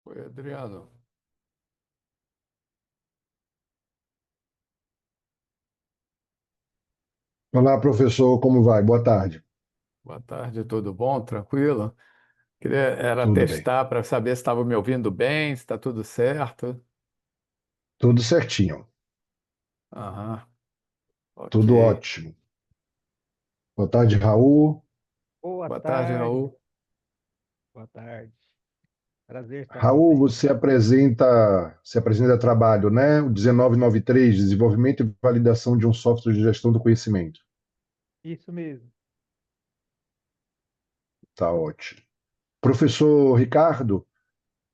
Oi, Adriano. Olá, professor, como vai? Boa tarde. Boa tarde, tudo bom? Tranquilo? Queria era Tudo bem. testar para saber se estava me ouvindo bem, se está tudo certo. Tudo certinho. Aham, ok. Tudo ótimo. Boa tarde, Raul. Boa Boa tarde, tarde, Raul. boa tarde. Prazer estar com Raul, vocês. você apresenta trabalho, né? O 1993, Desenvolvimento e Validação de um Software de Gestão do Conhecimento. Isso mesmo. Tá ótimo. Professor Ricardo,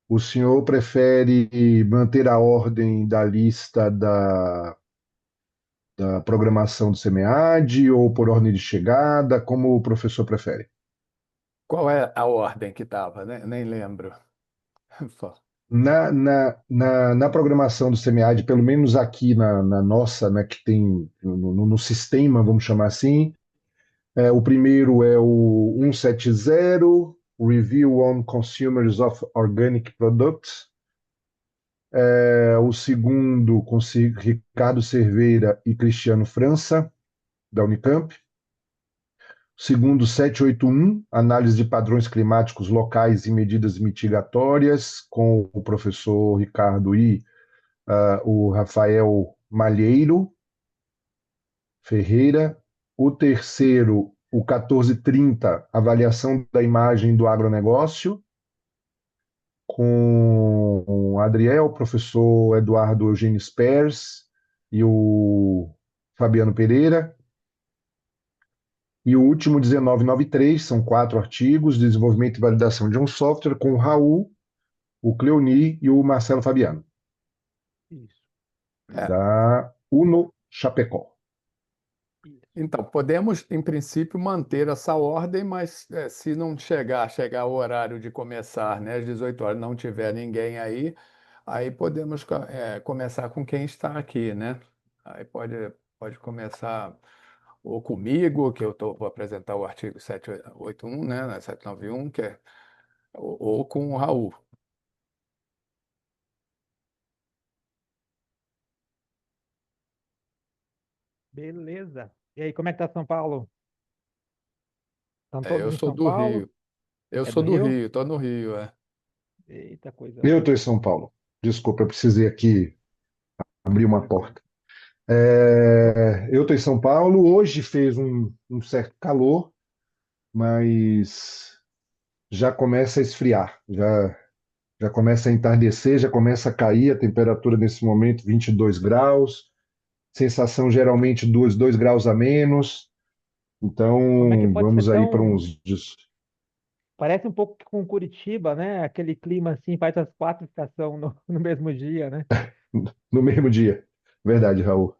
o senhor prefere manter a ordem da lista da programação do SEMEAD ou por ordem de chegada? Como o professor prefere? Qual é a ordem que estava? Nem lembro. Só. Na programação do SEMEAD, pelo menos aqui na nossa, né, que tem no sistema, vamos chamar assim, o primeiro é o 170, Review on Consumers of Organic Products. O segundo, com Ricardo Cerveira e Cristiano França, da Unicamp. O segundo, 781, Análise de Padrões Climáticos Locais e Medidas Mitigatórias, com o professor Ricardo e o Rafael Malheiro Ferreira. O terceiro, o 1430, Avaliação da Imagem do Agronegócio, com o Adriel, o professor Eduardo Eugênio Spers e o Fabiano Pereira. E o último, 1993, são 4 artigos, Desenvolvimento e Validação de um Software, com o Raul, o Cleoni e o Marcelo Fabiano, Isso, É, da Uno Chapecó. isso. então, podemos, em princípio, manter essa ordem, mas se não chegar o horário de começar, né, às 18 horas, não tiver ninguém aí podemos começar com quem está aqui, né? Aí pode começar ou comigo, que vou apresentar o artigo 781, né, 791, ou com o Raul. Beleza. E aí, como é que tá São Paulo? Estão É, todos eu em sou São do Paulo? Rio. Eu É sou do do Rio? Rio, estou no Rio, é. Eita, coisa Eu estou em boa. São Paulo. Desculpa, eu precisei aqui abrir uma porta. Eu estou em São Paulo. Hoje fez um certo calor, mas já começa a esfriar. Já começa a entardecer, já começa a cair a temperatura nesse momento, 22 graus. Sensação geralmente 2 graus a menos. Como é que Então, pode ser vamos aí para tão... uns. Parece um pouco com Curitiba, né? Aquele clima assim, faz as 4 estações no mesmo dia, né? No mesmo dia. Verdade, Raul.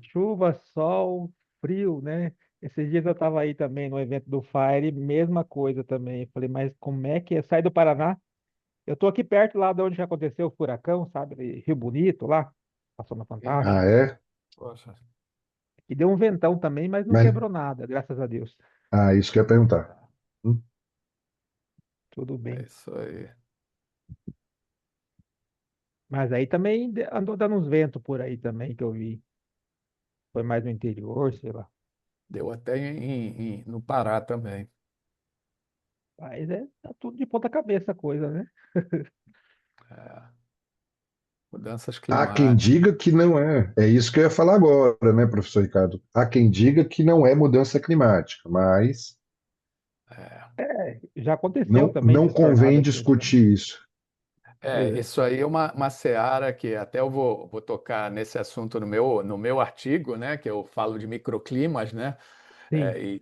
Chuva, sol, frio, né? Esses dias eu estava aí também no evento do Fire, mesma coisa também. Eu falei, mas como é que é? Sai do Paraná? Eu tô aqui perto lá de onde aconteceu o furacão, sabe? Ali, Rio Bonito lá, passou na Ah, Fantástica. é? Poxa, E deu um ventão também, mas não Mas, quebrou nada, graças a Deus. isso que eu ia perguntar. Tudo é bem. isso aí. Mas aí também andou dando uns ventos por aí também, que eu vi. Foi mais no interior, sei lá. Deu até no Pará também. Mas tá tudo de ponta cabeça a coisa, né? É, mudanças Há quem climáticas. diga que não é. É isso que eu ia falar agora, né, professor Ricardo? Há quem diga que não é mudança climática, mas É. Já aconteceu não, também não esses tornados convém aqui, né? discutir isso. É, É, isso aí é uma seara que até eu vou tocar nesse assunto no meu artigo, né, que eu falo de microclimas, né, sim.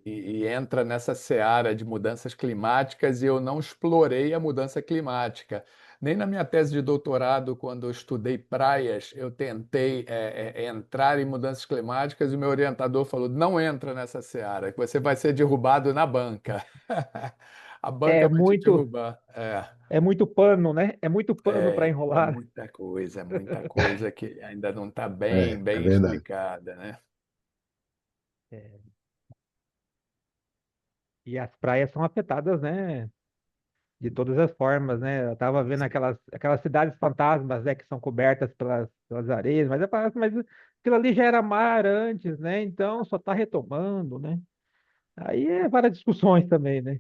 e entra nessa seara de mudanças climáticas e eu não explorei a mudança climática. Nem na minha tese de doutorado, quando eu estudei praias, eu tentei entrar em mudanças climáticas e o meu orientador falou: não entra nessa seara, que você vai ser derrubado na banca. A banca É vai te muito, derrubar. é muito pano, né? É muito pano para enrolar. É muita coisa que ainda não está É bem verdade. explicada, né? É, e as praias são afetadas, né? de todas as formas, né? Eu tava vendo aquelas cidades fantasmas, né, que são cobertas pelas areias, mas aquilo ali já era mar antes, né? Então só está retomando, né? Aí é várias discussões também, né?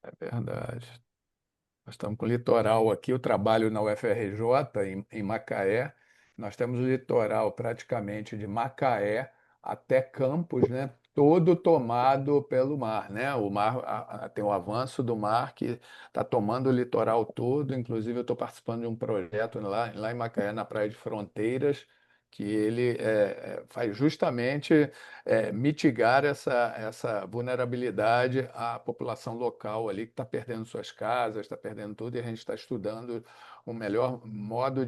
É verdade. Nós estamos com o litoral aqui, eu trabalho na UFRJ, em Macaé. Nós temos o litoral praticamente de Macaé até Campos, né? Todo tomado pelo mar, né? O mar tem o avanço do mar que está tomando o litoral todo. Inclusive, eu estou participando de um projeto lá em Macaé, na Praia de Fronteiras, que ele faz justamente mitigar essa vulnerabilidade à população local ali que está perdendo suas casas, está perdendo tudo, e a gente está estudando o melhor modo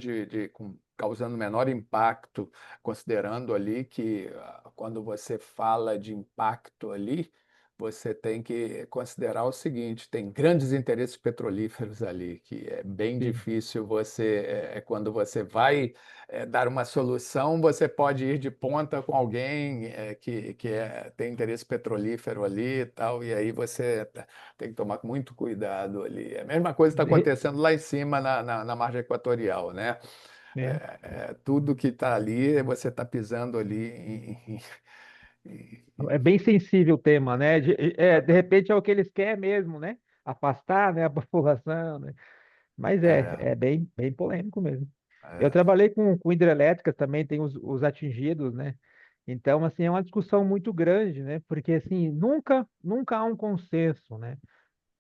causando menor impacto, considerando ali que quando você fala de impacto ali, você tem que considerar o seguinte: tem grandes interesses petrolíferos ali, que é bem Sim. difícil quando você vai dar uma solução, você pode ir de ponta com alguém que tem interesse petrolífero ali e tal, e aí você tem que tomar muito cuidado ali. A mesma coisa está De- acontecendo lá em cima na margem equatorial, né? né? Tudo que está ali, você está pisando ali É bem sensível o tema, né? De repente é o que eles querem mesmo, né? Afastar, né, a população, né? Mas é, é bem polêmico mesmo. Eu é, trabalhei com hidrelétricas também, tem os atingidos, né? Então, assim, é uma discussão muito grande, né? Porque, assim, nunca há um consenso, né?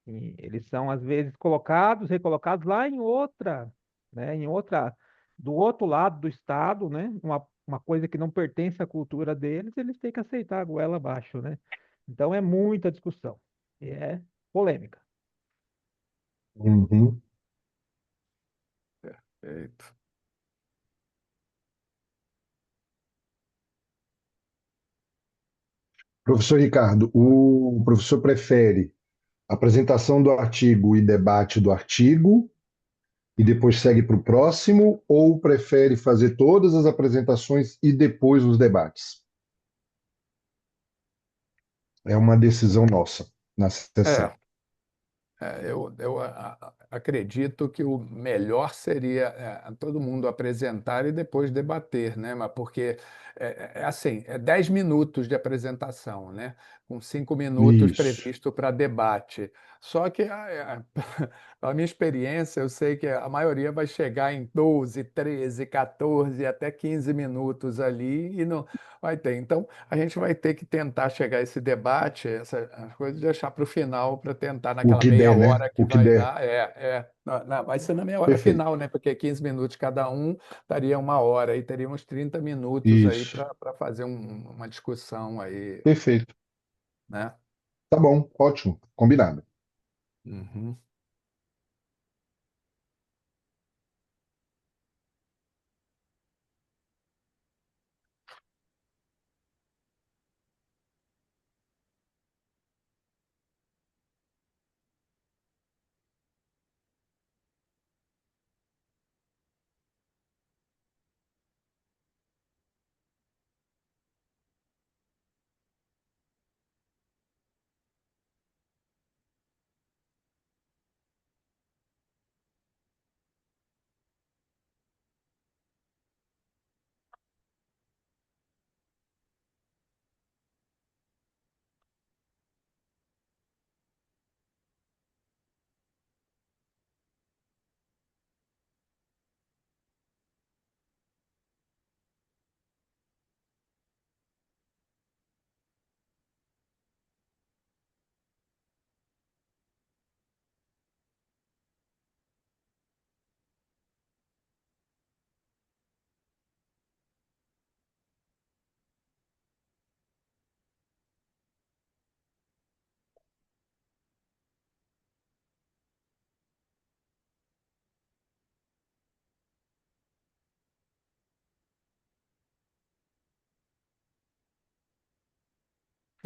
E eles são, às vezes, colocados, recolocados lá em outra, né? Do outro lado do estado, né? Uma coisa que não pertence à cultura deles, eles têm que aceitar a goela abaixo, né? Então, é muita discussão. E é polêmica. Uhum. perfeito. Professor Ricardo, o professor prefere apresentação do artigo e debate do artigo e depois segue para o próximo, ou prefere fazer todas as apresentações e depois os debates? É uma decisão nossa na sessão. É, acredito que o melhor seria todo mundo apresentar e depois debater, né? Mas porque é assim, é 10 minutos de apresentação, né? Com 5 minutos Isso. previsto para debate. Só que a minha experiência, eu sei que a maioria vai chegar em 12, 13, 14, até 15 minutos ali e não vai ter. Então, a gente vai ter que tentar chegar a esse debate, as coisas, deixar para o final, para tentar O naquela que meia der, né? hora que O que vai der. dar. Vai ser na meia hora Perfeito. final, né? Porque 15 minutos cada um daria 1 hora, e teríamos 30 minutos aí Isso. para fazer uma discussão aí, Perfeito. né? Tá bom, ótimo. Combinado. Uhum.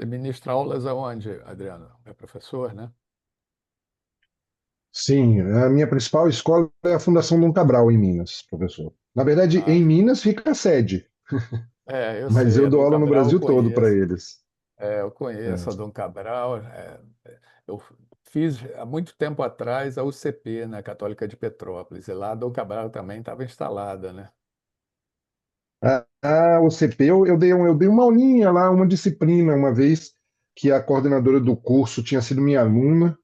Você ministra aulas aonde, Adriano? É professor, né? Sim, a minha principal escola é a Fundação Dom Cabral, em Minas, professor. Na verdade, Ah, em Minas fica a sede, eu mas sei, eu a dou Dom aula no Cabral eu Brasil todo para conheço. eles. Eu É. conheço a Dom Cabral. Eu fiz há muito tempo atrás a UCP, na Católica de Petrópolis, e lá a Dom Cabral também estava instalada, né? O CP, eu dei uma aulinha lá, uma disciplina, uma vez que a coordenadora do curso tinha sido minha aluna,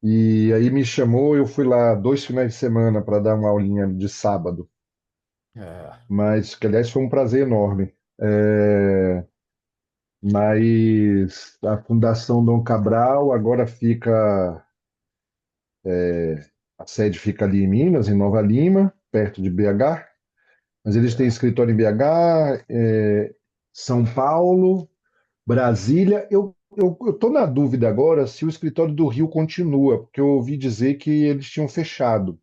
e aí me chamou, eu fui lá 2 finais de semana para dar uma aulinha de sábado, É, mas que aliás foi um prazer enorme. É, mas a Fundação Dom Cabral agora fica, a sede fica ali em Minas, em Nova Lima, perto de BH, mas eles têm é. escritório em BH, São Paulo, Brasília. Eu tô na dúvida agora se o escritório do Rio continua, porque eu ouvi dizer que eles tinham fechado,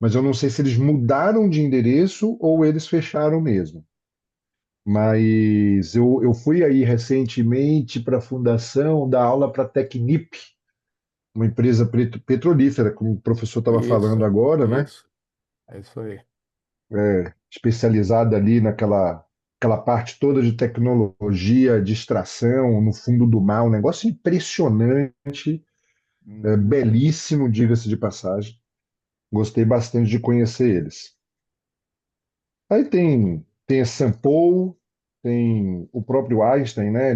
mas eu não sei se eles mudaram de endereço ou eles fecharam mesmo. Mas eu fui aí recentemente para a fundação dar aula para a Tecnip, uma empresa petrolífera, como o professor estava falando Isso, agora, né? isso, é isso aí. Especializada ali aquela parte toda de tecnologia, de extração no fundo do mar, um negócio impressionante, Uhum. belíssimo, diga-se de passagem. Gostei bastante de conhecer eles. Aí tem a São Paulo, tem o próprio Einstein, né?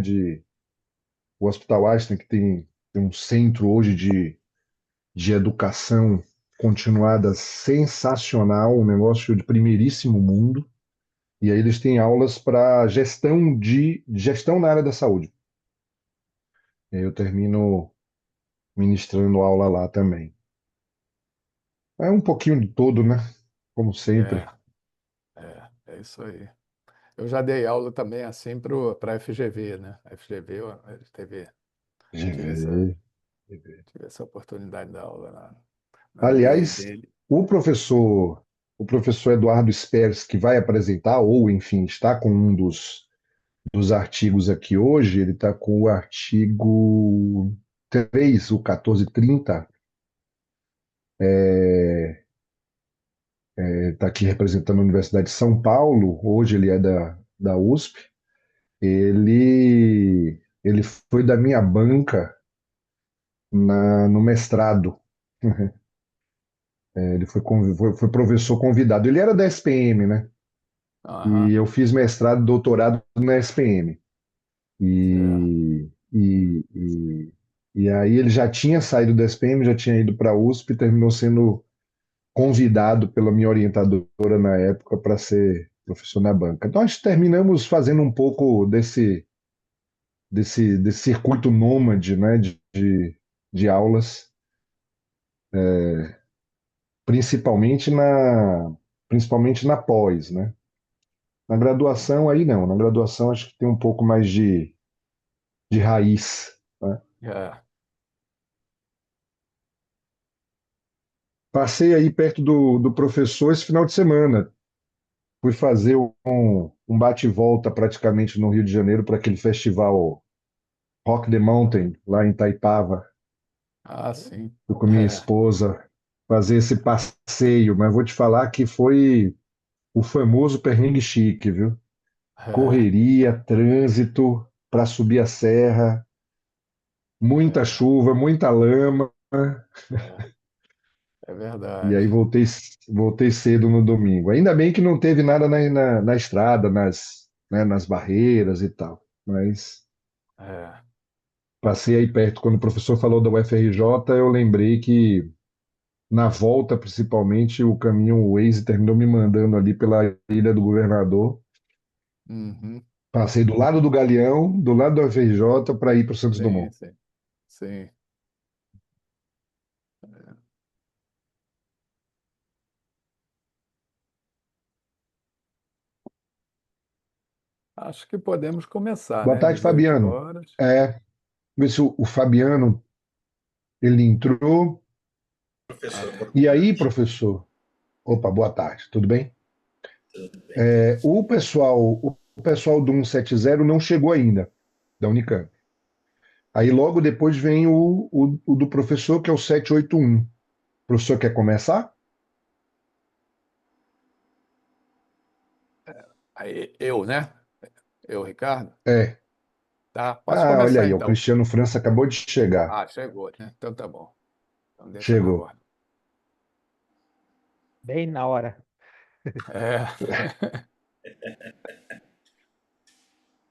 O Hospital Einstein, que tem um centro hoje de educação continuada sensacional, um negócio de primeiríssimo mundo. E aí eles têm aulas para gestão na área da saúde. E aí eu termino ministrando aula lá também. É um pouquinho de todo, né? Como sempre. É, é isso aí. Eu já dei aula também assim para a FGV, né? A FGV tive essa, GV. tive essa oportunidade de dar aula na UBI Aliás, dele. o professor, o professor Eduardo Speres, que vai apresentar, ou enfim, está com um dos artigos aqui hoje, ele está com o artigo 3, o 1430, está aqui representando a Universidade de São Paulo, hoje ele é da USP. Ele foi da minha banca no mestrado. Ele foi professor convidado. Ele era da SPM, né? E Aham, eu fiz mestrado e doutorado na SPM. certo. E aí ele já tinha saído da SPM, já tinha ido para a USP, e terminou sendo convidado pela minha orientadora na época para ser professor na banca. Então, nós terminamos fazendo um pouco desse circuito nômade, né, de aulas, principalmente principalmente na pós, né? Na graduação, aí não. Na graduação, acho que tem um pouco mais de raiz, né? É. Passei aí perto do professor esse final de semana. Fui fazer um bate e volta praticamente no Rio de Janeiro para aquele festival Rock the Mountain, lá em Itaipava. Ah, sim. Fui com minha É, esposa fazer esse passeio, mas vou te falar que foi o famoso perrengue chique, viu? é, Correria, trânsito para subir a serra, muita é, chuva, muita lama, é, é e verdade. aí voltei cedo no domingo. Ainda bem que não teve nada na estrada, nas barreiras e tal, mas É. passei aí perto. Quando o professor falou da UFRJ, eu lembrei que na volta, principalmente, o caminho, o Waze terminou me mandando ali pela Ilha do Governador. Uhum. Passei do lado do Galeão, do lado da UFRJ, para ir para o Santos Sim, Dumont. sim, sim. Acho que podemos começar, Boa né? tarde, 18 Fabiano. horas. Ver se o Fabiano ele entrou. Ah, E aí, professor? Opa, boa tarde, tudo bem? O pessoal do 170 não chegou ainda, da Unicamp. Aí logo depois vem o do professor, que é o 781. O professor quer começar? aí, eu, né? Eu, Ricardo. É. Tá? Posso Ah, olha começar aí, o então. Cristiano França acabou de chegar. Ah, chegou, né? Então tá bom. Então deixa na Chegou. ordem. Bem na hora. É,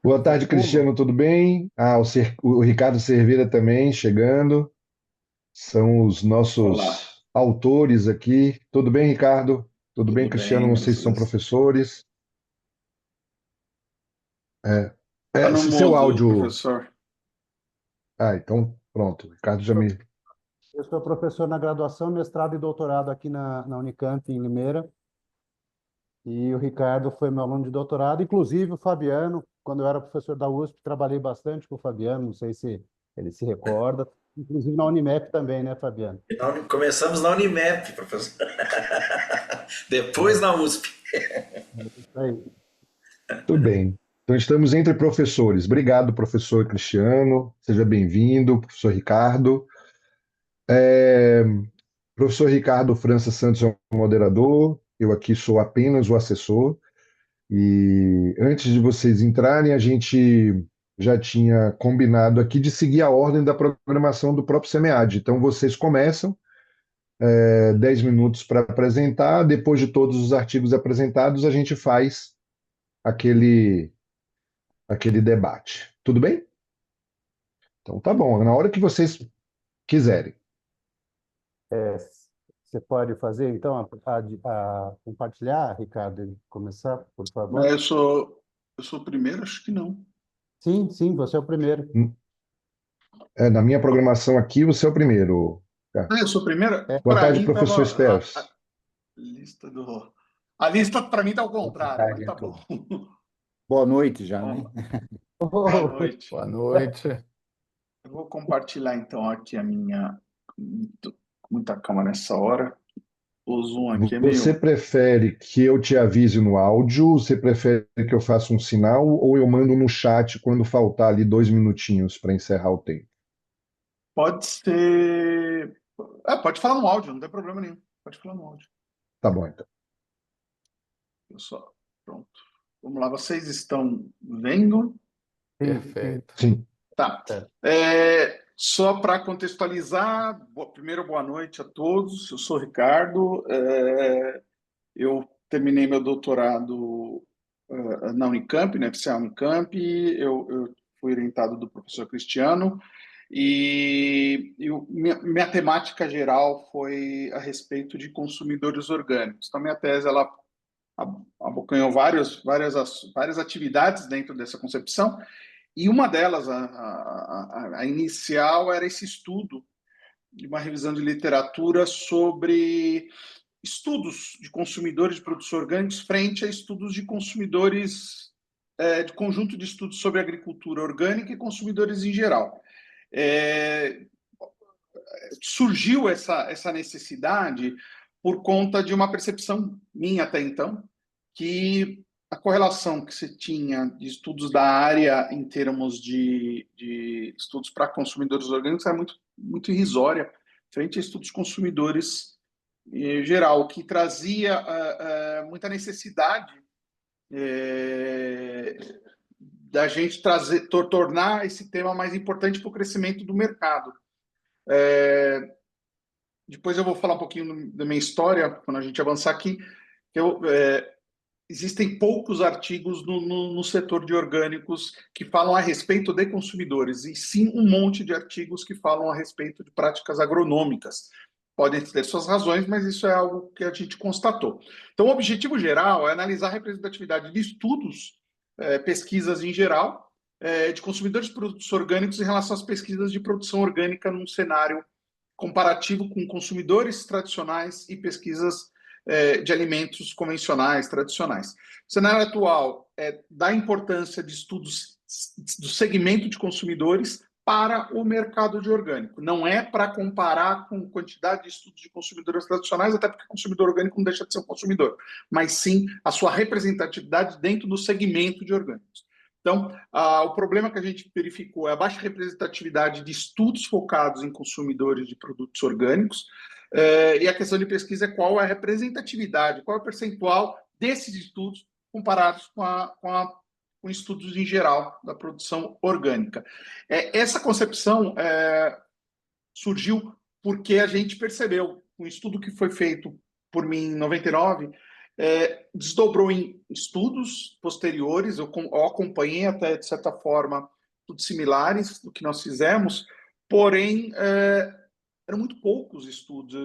Boa Eu tarde, pulo. Cristiano, tudo bem? Ah, o Ricardo Cerveira também chegando. São os Olá, nossos autores aqui. Tudo bem, Ricardo? Tudo bem, tudo Cristiano? bem, Não sei graças se a são Deus. professores. É, Tá no se seu mudo, áudio. professor. Ah, então pronto. O Ricardo já me. Eu sou professor na graduação, mestrado e doutorado aqui na Unicamp, em Limeira, e o Ricardo foi meu aluno de doutorado. Inclusive, o Fabiano, quando eu era professor da USP, trabalhei bastante com o Fabiano, não sei se ele se recorda. Inclusive na Unimep também, né, Fabiano? Começamos na Unimep, professor. Depois na USP. Isso aí. Tudo bem. Então estamos entre professores. Obrigado, professor Cristiano. Seja bem-vindo, professor Ricardo. É, Professor Ricardo França Santos é o moderador. Eu aqui sou apenas o assessor. E antes de vocês entrarem, a gente já tinha combinado aqui de seguir a ordem da programação do próprio SEMEAD. Então, vocês começam, 10 minutos para apresentar, depois de todos os artigos apresentados, a gente faz aquele, aquele debate. Tudo bem? Então, tá bom, na hora que vocês quiserem. É, você pode fazer, então, a compartilhar, Ricardo, e começar, por favor? Eu sou o primeiro, acho que não. Sim, sim, você é o primeiro. Na minha programação aqui, você é o primeiro. Tá. Ah, eu sou o primeiro? É, Boa Para tarde, mim professor tava a Spers. lista do. A lista para mim tá ao Boa contrário, mas tarde a tá bom. todos. Boa noite já, né? Bom, boa noite. boa noite. Eu vou compartilhar então aqui a minha. Com muita calma nessa hora. O Zoom aqui é Você meio. prefere que eu te avise no áudio? Você prefere que eu faça um sinal ou eu mando no chat quando faltar ali 2 minutinhos para encerrar o tempo? Pode ser. Pode falar no áudio, não tem problema nenhum. Pode falar no áudio. Tá bom, então. Eu só. Pronto. Vamos lá, vocês estão vendo? sim, sim. Perfeito. Sim. Tá. É. Só para contextualizar, primeiro, boa noite a todos. Eu sou o Ricardo. Eu terminei meu doutorado na Unicamp, na FCA Unicamp. Eu fui orientado do professor Cristiano. Minha temática geral foi a respeito de consumidores orgânicos. Então, minha tese ela abocanhou várias atividades dentro dessa concepção, e uma delas, a inicial, era esse estudo de uma revisão de literatura sobre estudos de consumidores de produtos orgânicos frente a estudos de consumidores, de conjunto de estudos sobre agricultura orgânica e consumidores em geral. Surgiu essa necessidade por conta de uma percepção minha até então, que a correlação que se tinha de estudos da área em termos de estudos para consumidores orgânicos era muito, muito irrisória frente a estudos de consumidores em geral, que trazia muita necessidade da gente tornar esse tema mais importante para o crescimento do mercado. Depois eu vou falar um pouquinho da minha história, quando a gente avançar aqui. Existem poucos artigos no setor de orgânicos que falam a respeito de consumidores, e sim um monte de artigos que falam a respeito de práticas agronômicas. Podem ter suas razões, mas isso é algo que a gente constatou. Então, o objetivo geral é analisar a representatividade de estudos, pesquisas em geral, de consumidores de produtos orgânicos em relação às pesquisas de produção orgânica num cenário comparativo com consumidores tradicionais e pesquisas de alimentos convencionais, tradicionais. O cenário atual dá importância de estudos do segmento de consumidores para o mercado de orgânico. Não é para comparar com quantidade de estudos de consumidores tradicionais, até porque o consumidor orgânico não deixa de ser um consumidor, mas sim a sua representatividade dentro do segmento de orgânicos. Então, o problema que a gente verificou é a baixa representatividade de estudos focados em consumidores de produtos orgânicos, e a questão de pesquisa é qual é a representatividade, qual é o percentual desses estudos comparados com a com estudos em geral da produção orgânica. Essa concepção surgiu porque a gente percebeu, um estudo que foi feito por mim em 99, desdobrou em estudos posteriores, eu acompanhei até, de certa forma, estudos similares do que nós fizemos, porém, eram muito poucos estudos,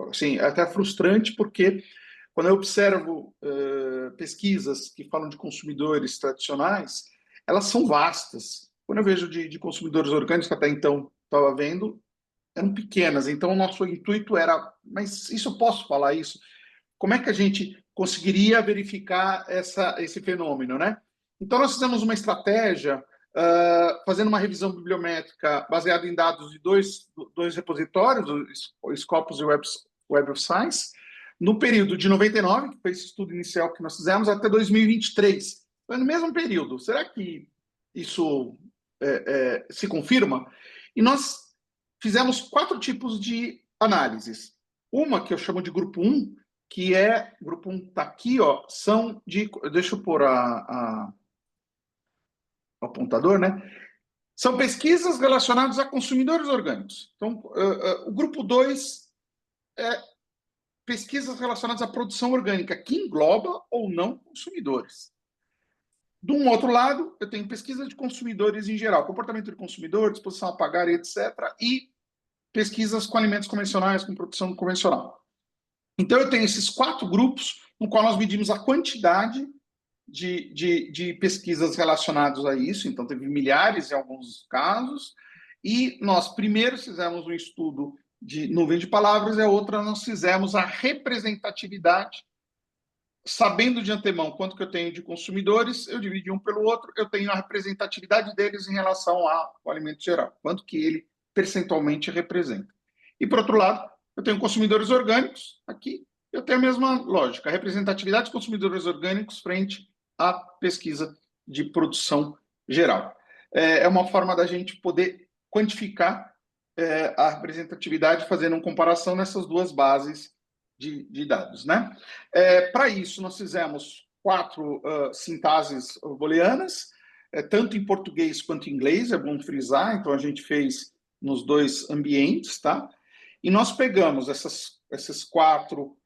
assim, até frustrante, porque quando eu observo pesquisas que falam de consumidores tradicionais, elas são vastas. Quando eu vejo de consumidores orgânicos, que até então estava vendo, eram pequenas. Então, o nosso intuito era, mas isso eu posso falar isso? Como é que a gente conseguiria verificar esse fenômeno, né? Então, nós fizemos uma estratégia fazendo uma revisão bibliométrica baseada em dados de dois repositórios, o Scopus e o Web of Science, no período de 99, que foi esse estudo inicial que nós fizemos, até 2023. Foi no mesmo período. Será que isso se confirma? E nós fizemos 4 tipos de análises. Uma que eu chamo de grupo 1, que grupo 1 está aqui, ó, são de... Deixa eu pôr o apontador, né? São pesquisas relacionadas a consumidores orgânicos. Então, o grupo 2 é pesquisas relacionadas à produção orgânica, que engloba ou não consumidores. De um outro lado, eu tenho pesquisa de consumidores em geral, comportamento de consumidor, disposição a pagar, etc., e pesquisas com alimentos convencionais, com produção convencional. Então, eu tenho esses 4 grupos, no qual nós medimos a quantidade de pesquisas relacionadas a isso, então teve milhares em alguns casos, e nós primeiro fizemos um estudo de nuvem de palavras, e a outra nós fizemos a representatividade, sabendo de antemão quanto que eu tenho de consumidores, eu dividi um pelo outro, eu tenho a representatividade deles em relação ao alimento geral, quanto que ele percentualmente representa. E, por outro lado, eu tenho consumidores orgânicos, aqui eu tenho a mesma lógica, a representatividade de consumidores orgânicos frente à pesquisa de produção geral. É uma forma da gente poder quantificar a representatividade fazendo uma comparação nessas duas bases de dados, né? Para isso, nós fizemos 4 sintases booleanas, tanto em português quanto em inglês, é bom frisar, então a gente fez nos 2 ambientes, tá? E nós pegamos essas 4,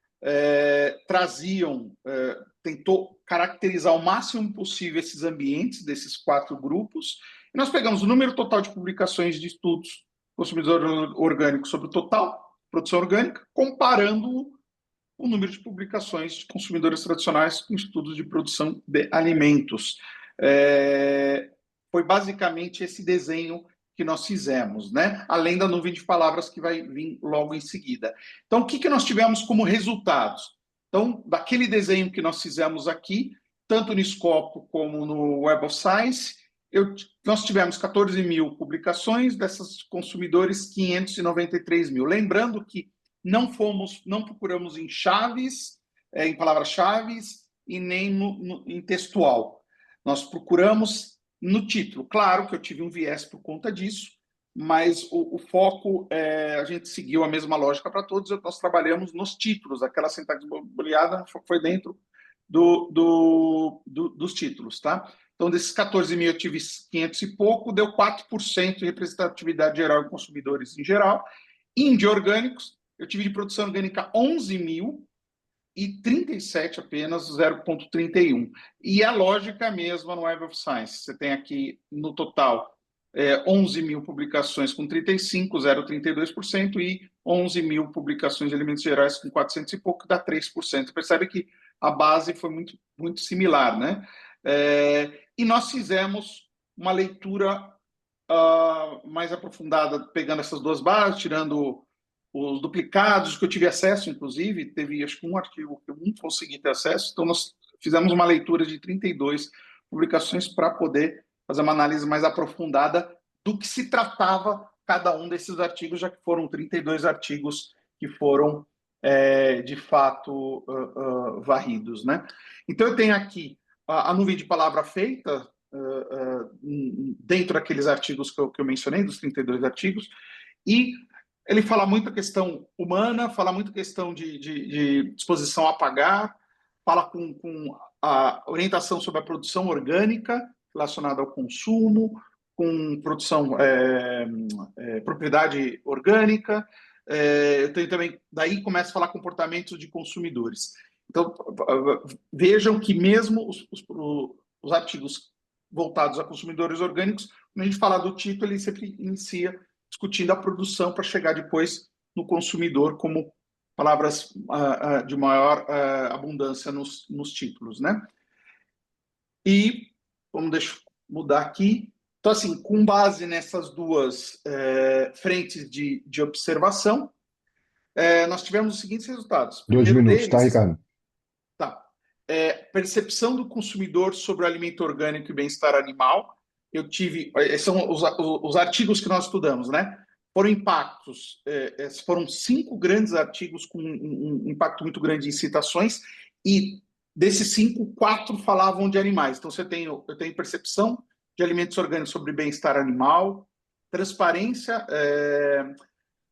tentou caracterizar o máximo possível esses ambientes desses 4 grupos, e nós pegamos o número total de publicações de estudos consumidor orgânico sobre o total produção orgânica, comparando o número de publicações de consumidores tradicionais com estudos de produção de alimentos. Foi basicamente esse desenho que nós fizemos, né? Além da nuvem de palavras que vai vir logo em seguida. Então, o que nós tivemos como resultados? Então, daquele desenho que nós fizemos aqui, tanto no Scopus como no Web of Science, nós tivemos 14 mil publicações, dessas consumidores 593 mil. Lembrando que não procuramos em chaves, em palavras-chave e nem em textual. Nós procuramos no título. Claro que eu tive um viés por conta disso, mas o foco, a gente seguiu a mesma lógica para todos, nós trabalhamos nos títulos, aquela sintaxe booleana foi dentro dos títulos, tá? Então, desses 14 mil, eu tive 500 e pouco, deu 4% de representatividade geral em consumidores em geral. E de orgânicos, eu tive de produção orgânica 11 mil e 37 apenas, 0,31. E a lógica mesma no Web of Science. Você tem aqui, no total, 11 mil publicações com 35, 0,32%, e 11 mil publicações de alimentos gerais com 400 e pouco, dá 3%. Você percebe que a base foi muito, muito similar, né? E nós fizemos uma leitura mais aprofundada, pegando essas 2 bases, tirando os duplicados, que eu tive acesso, inclusive, teve acho que um artigo que eu não consegui ter acesso, então nós fizemos uma leitura de 32 publicações para poder fazer uma análise mais aprofundada do que se tratava cada um desses artigos, já que foram 32 artigos que foram, de fato, varridos, né? Então, eu tenho aqui a nuvem de palavra feita, dentro daqueles artigos que eu mencionei, dos 32 artigos, e ele fala muito a questão humana, fala muito a questão de disposição a pagar, fala com a orientação sobre a produção orgânica relacionada ao consumo, com produção, propriedade orgânica. Eu tenho também, daí começa a falar comportamentos de consumidores. Então, vejam que mesmo os artigos voltados a consumidores orgânicos, quando a gente fala do título, ele sempre inicia discutindo a produção para chegar depois no consumidor como palavras de maior abundância nos títulos, né? E deixa eu mudar aqui. Então, assim, com base nessas duas frentes de observação, nós tivemos os seguintes resultados. 2 minutos, tá, Ricardo? Tá. Percepção do consumidor sobre o alimento orgânico e bem-estar animal. Eu tive, são os artigos que nós estudamos, né? Foram impactos, foram 5 grandes artigos com um impacto muito grande em citações, e desses 5, 4 falavam de animais. Então, eu tenho percepção de alimentos orgânicos sobre bem-estar animal, transparência,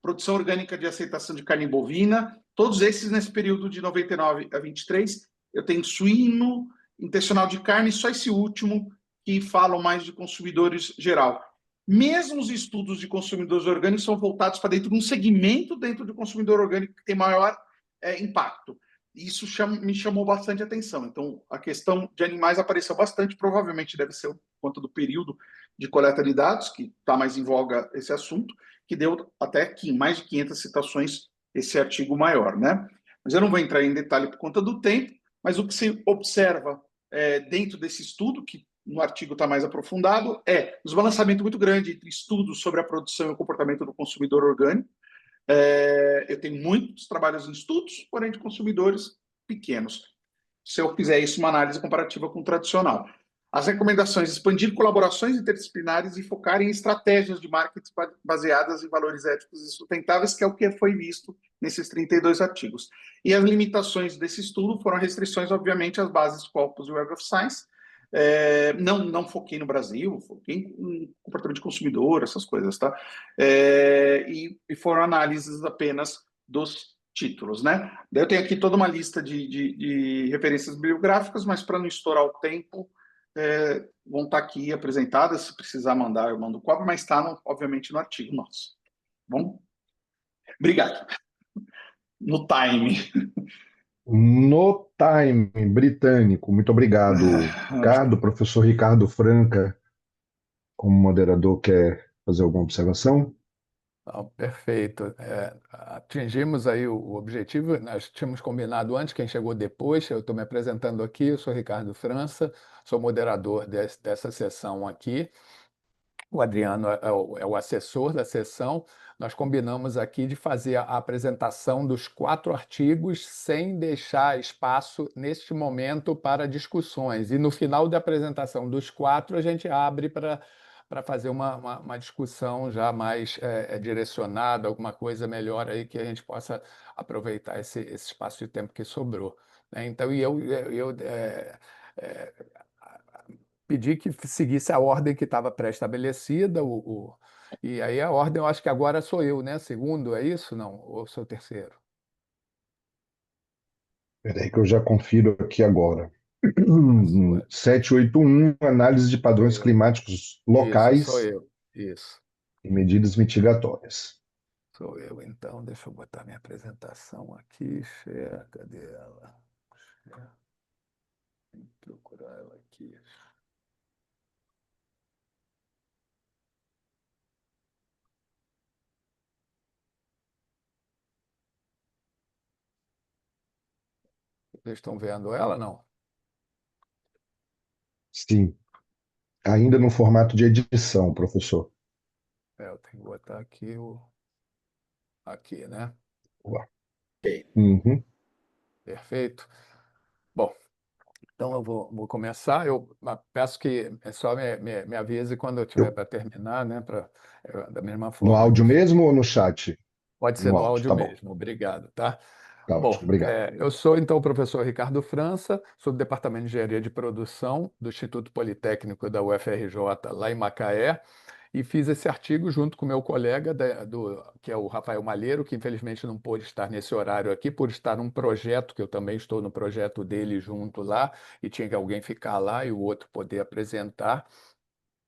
produção orgânica de aceitação de carne bovina, todos esses nesse período de 99 a 23. Eu tenho suíno, intencional de carne, só esse último que falam mais de consumidores geral. Mesmo os estudos de consumidores orgânicos são voltados para dentro de um segmento dentro do consumidor orgânico que tem maior impacto. Isso me chamou bastante atenção. Então, a questão de animais apareceu bastante, provavelmente deve ser por conta do período de coleta de dados, que está mais em voga esse assunto, que deu até mais de 500 citações esse artigo maior, né? Mas eu não vou entrar em detalhe por conta do tempo, mas o que se observa dentro desse estudo, que no artigo está mais aprofundado, é um desbalanceamento muito grande entre estudos sobre a produção e o comportamento do consumidor orgânico. Eu tenho muitos trabalhos em estudos, porém de consumidores pequenos. Se eu fizer isso, uma análise comparativa com o tradicional. As recomendações: expandir colaborações interdisciplinares e focar em estratégias de marketing baseadas em valores éticos e sustentáveis, que é o que foi visto nesses 32 artigos. E as limitações desse estudo foram restrições, obviamente, às bases Scopus e Web of Science. Não foquei no Brasil, foquei em comportamento de consumidor, essas coisas, tá? E foram análises apenas dos títulos, né? Daí eu tenho aqui toda uma lista de referências bibliográficas, mas para não estourar o tempo, vão estar aqui apresentadas. Se precisar mandar, eu mando cópia, mas está, obviamente, no artigo nosso. Bom? Obrigado. No time. No time britânico. Muito obrigado, Ricardo. Professor Ricardo Franca, como moderador, quer fazer alguma observação? Perfeito. Atingimos aí o objetivo. Nós tínhamos combinado antes, quem chegou depois. Eu estou me apresentando aqui, eu sou Ricardo França, sou moderador dessa sessão aqui. O Adriano é o assessor da sessão. Nós combinamos aqui de fazer a apresentação dos 4 artigos sem deixar espaço, neste momento, para discussões. E no final da apresentação dos 4, a gente abre para fazer uma discussão já mais direcionada, alguma coisa melhor aí que a gente possa aproveitar esse espaço de tempo que sobrou, né? Então, eu pedi que seguisse a ordem que estava pré-estabelecida, e aí a ordem, eu acho que agora sou eu, né? Segundo, é isso? Não? Ou sou terceiro? Espera aí que eu já confiro aqui agora. Sou 781, análise de padrões eu. climáticos Isso, locais sou eu. Isso, e medidas mitigatórias. sou eu. Então, deixa eu botar minha apresentação aqui. Cadê ela? Tem que procurar ela aqui. Vocês estão vendo ela, não? Sim, ainda no formato de edição, professor. Eu tenho que botar aqui, né? Uhum. Perfeito. Bom, então eu vou começar. Eu peço que só me avise quando eu tiver para terminar, né? Da mesma No forma áudio mesmo ou no chat? pode ser No no áudio, áudio tá bom. mesmo. Obrigado, tá? Tá Bom, ótimo, obrigado. eu sou então o professor Ricardo França, sou do Departamento de Engenharia de Produção do Instituto Politécnico da UFRJ, lá em Macaé, e fiz esse artigo junto com o meu colega, que é o Rafael Malheiro, que infelizmente não pôde estar nesse horário aqui, por estar num projeto, que eu também estou no projeto dele junto lá, e tinha que alguém ficar lá e o outro poder apresentar.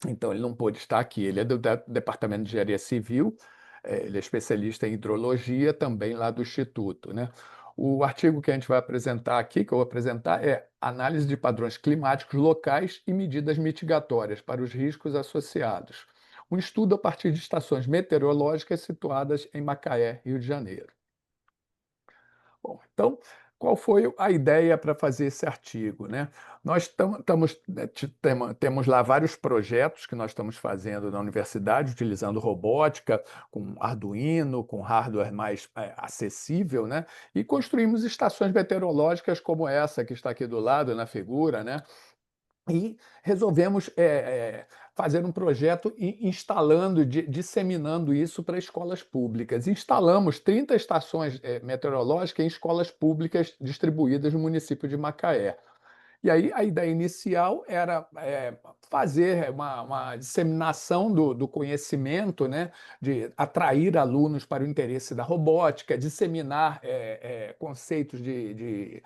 Então, ele não pôde estar aqui. Ele é do Departamento de Engenharia Civil, ele é especialista em hidrologia, também lá do Instituto, né? O artigo que a gente vai apresentar aqui, que eu vou apresentar, é Análise de padrões climáticos locais e medidas mitigatórias para os riscos associados. Um estudo a partir de estações meteorológicas situadas em Macaé, Rio de Janeiro. Bom, então, qual foi a ideia para fazer esse artigo, né? Nós temos lá vários projetos que nós estamos fazendo na universidade, utilizando robótica, com Arduino, com hardware mais acessível, né? E construímos estações meteorológicas como essa que está aqui do lado, na figura, né? E resolvemos fazer um projeto instalando, disseminando isso para escolas públicas. Instalamos 30 estações meteorológicas em escolas públicas distribuídas no município de Macaé. E aí a ideia inicial era fazer uma disseminação do conhecimento, né, de atrair alunos para o interesse da robótica, disseminar conceitos de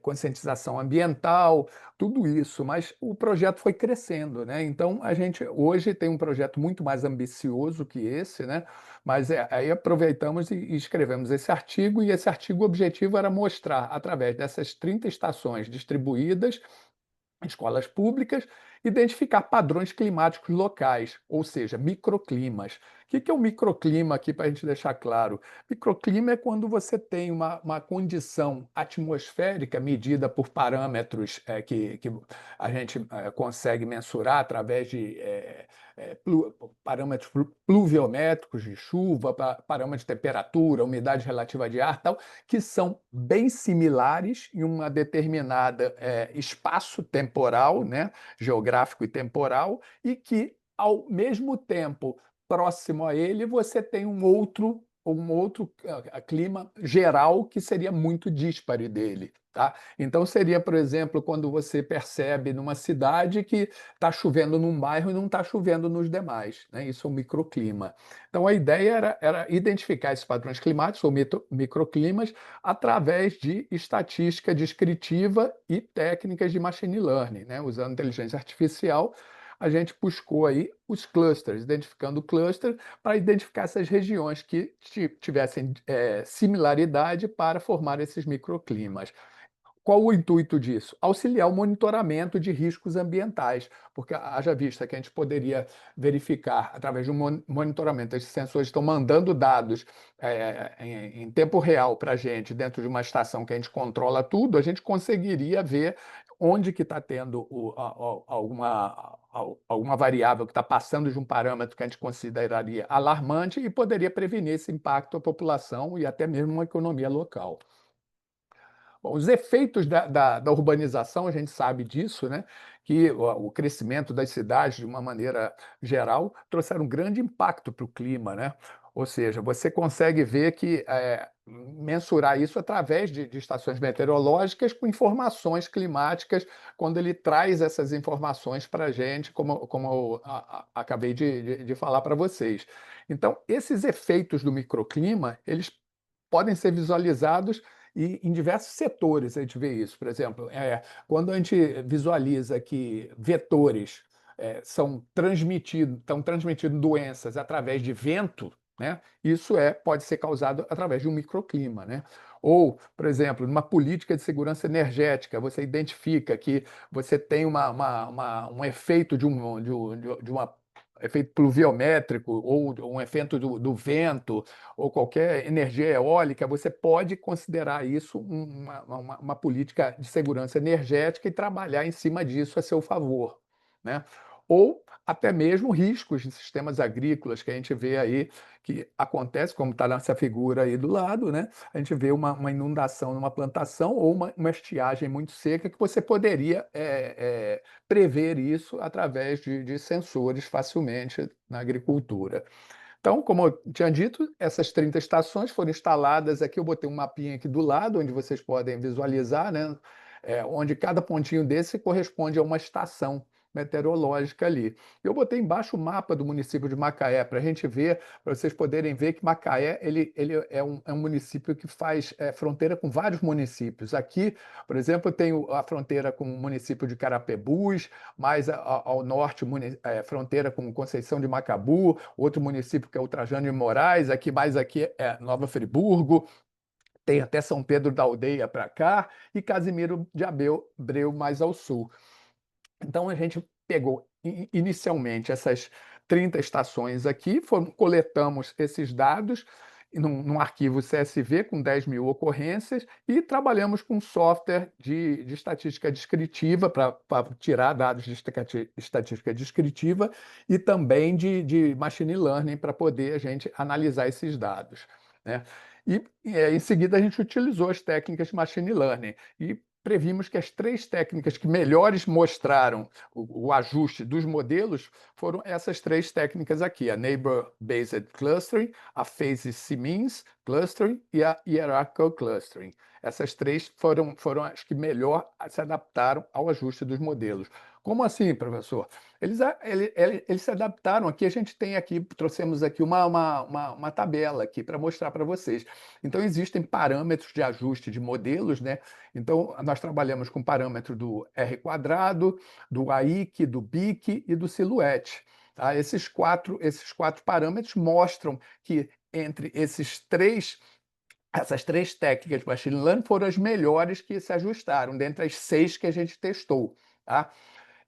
conscientização ambiental, tudo isso, mas o projeto foi crescendo, né? Então a gente hoje tem um projeto muito mais ambicioso que esse, né? Mas aí aproveitamos e escrevemos esse artigo, e esse artigo, o objetivo era mostrar, através dessas 30 estações distribuídas em escolas públicas, identificar padrões climáticos locais, ou seja, microclimas. O que é um microclima aqui, para a gente deixar claro? Microclima é quando você tem uma condição atmosférica medida por parâmetros que a gente consegue mensurar através de parâmetros pluviométricos de chuva, parâmetros de temperatura, umidade relativa de ar, tal, que são bem similares em uma determinada espaço temporal, né, geográfico e temporal, e que, ao mesmo tempo, próximo a ele, você tem um outro clima geral que seria muito díspare dele. Tá? Então, seria, por exemplo, quando você percebe numa cidade que está chovendo num bairro e não está chovendo nos demais. Né? Isso é um microclima. Então, a ideia era identificar esses padrões climáticos, ou microclimas, através de estatística descritiva e técnicas de machine learning, né? Usando inteligência artificial. A gente buscou aí os clusters, identificando o cluster para identificar essas regiões que tivessem similaridade para formar esses microclimas. Qual o intuito disso? Auxiliar o monitoramento de riscos ambientais, porque haja vista que a gente poderia verificar, através de um monitoramento, esses sensores estão mandando dados em tempo real para a gente, dentro de uma estação que a gente controla tudo, a gente conseguiria ver onde que está tendo alguma variável que está passando de um parâmetro que a gente consideraria alarmante e poderia prevenir esse impacto à população e até mesmo uma economia local. Bom, os efeitos da urbanização, a gente sabe disso, né? Que o crescimento das cidades, de uma maneira geral, trouxeram um grande impacto para o clima, né? Ou seja, você consegue ver que mensurar isso através de estações meteorológicas com informações climáticas, quando ele traz essas informações para a gente, como eu acabei de falar para vocês. Então, esses efeitos do microclima, eles podem ser visualizados e em diversos setores a gente vê isso. Por exemplo, quando a gente visualiza que vetores estão transmitindo doenças através de vento, né? Isso pode ser causado através de um microclima, né? Ou, por exemplo, numa política de segurança energética, você identifica que você tem um efeito de uma efeito pluviométrico ou um efeito do vento ou qualquer energia eólica, você pode considerar isso uma política de segurança energética e trabalhar em cima disso a seu favor, né? Ou até mesmo riscos de sistemas agrícolas que a gente vê aí que acontece, como está nessa figura aí do lado, né? A gente vê uma inundação numa plantação ou uma estiagem muito seca que você poderia prever isso através de sensores facilmente na agricultura. Então, como eu tinha dito, essas 30 estações foram instaladas aqui. Eu botei um mapinha aqui do lado, onde vocês podem visualizar, né? Onde cada pontinho desse corresponde a uma estação meteorológica ali. Eu botei embaixo o mapa do município de Macaé para a gente ver, para vocês poderem ver que Macaé ele é um município que faz fronteira com vários municípios. Aqui, por exemplo, tem a fronteira com o município de Carapebus, mais ao norte, fronteira com Conceição de Macabu, outro município que é o Trajano de Moraes, aqui é Nova Friburgo, tem até São Pedro da Aldeia para cá e Casimiro de Abreu mais ao sul. Então a gente pegou inicialmente essas 30 estações aqui, coletamos esses dados num arquivo CSV com 10 mil ocorrências e trabalhamos com software de estatística descritiva para tirar dados de estatística descritiva e também de machine learning para poder a gente analisar esses dados, né? E em seguida a gente utilizou as técnicas de machine learning e previmos que as 3 técnicas que melhores mostraram o ajuste dos modelos foram essas 3 técnicas aqui, a Neighbor Based Clustering, a Phase C-Means Clustering e a Hierarchical Clustering. Essas 3 foram as que melhor se adaptaram ao ajuste dos modelos. Como assim, professor? Eles se adaptaram aqui, a gente tem aqui, trouxemos aqui uma tabela aqui para mostrar para vocês. Então, existem parâmetros de ajuste de modelos, né? Então, nós trabalhamos com parâmetro do R², do AIC, do BIC e do Silhouette. Tá? Esses quatro parâmetros mostram que entre essas 3 técnicas de machine learning foram as melhores que se ajustaram, dentre as 6 que a gente testou. Tá?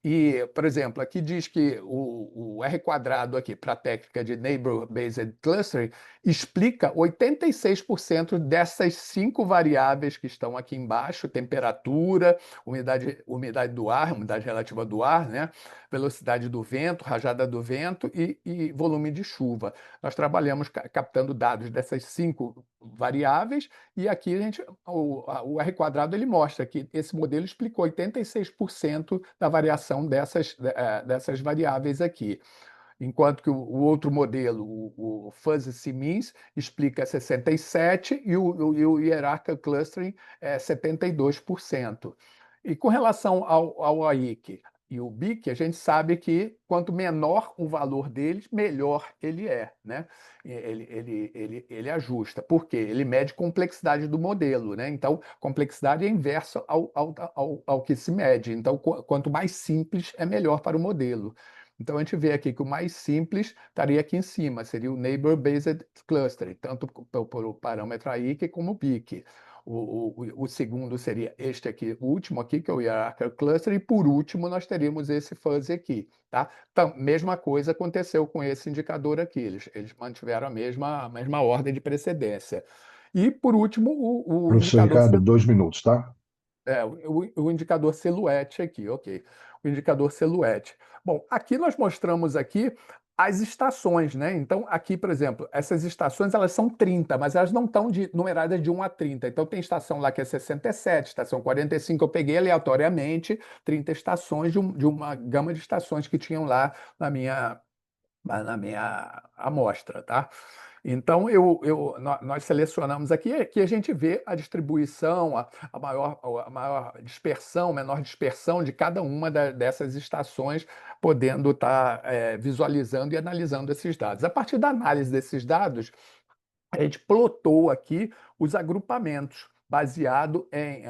E, por exemplo, aqui diz que o R² aqui para a técnica de Neighbor Based Clustering explica 86% dessas 5 variáveis que estão aqui embaixo: temperatura, umidade do ar, umidade relativa do ar, né? Velocidade do vento, rajada do vento e volume de chuva. Nós trabalhamos captando dados dessas 5 variáveis e aqui o R² ele mostra que esse modelo explicou 86% da variação dessas variáveis aqui. Enquanto que o outro modelo, o Fuzzy C-Means, explica 67% e o Hierarchical Clustering é 72%. E com relação ao AIC e o BIC, a gente sabe que quanto menor o valor deles, melhor ele é, né? Ele ajusta. Por quê? Ele mede complexidade do modelo, né? Então, complexidade é inversa ao que se mede. Então, quanto mais simples, é melhor para o modelo. Então, a gente vê aqui que o mais simples estaria aqui em cima, seria o Neighbor Based Clustering, tanto por o parâmetro AIC como o BIC. O segundo seria este aqui, o último aqui, que é o Hierarchical Cluster, e por último nós teríamos esse fuzzy aqui, tá? Então, mesma coisa aconteceu com esse indicador aqui, eles mantiveram a mesma ordem de precedência. E por último, o Professor indicador... Ricardo, 2 minutos, tá? O indicador Silhouette aqui, ok. O indicador Silhouette. Bom, aqui nós mostramos aqui as estações, né? Então, aqui, por exemplo, essas estações, elas são 30, mas elas não estão numeradas de 1 a 30. Então, tem estação lá que é 67, estação 45, eu peguei aleatoriamente 30 estações de uma gama de estações que tinham lá na minha amostra, tá? Então, nós selecionamos aqui a gente vê a distribuição, a maior dispersão, menor dispersão de cada uma dessas estações, podendo estar visualizando e analisando esses dados. A partir da análise desses dados, a gente plotou aqui os agrupamentos, baseado em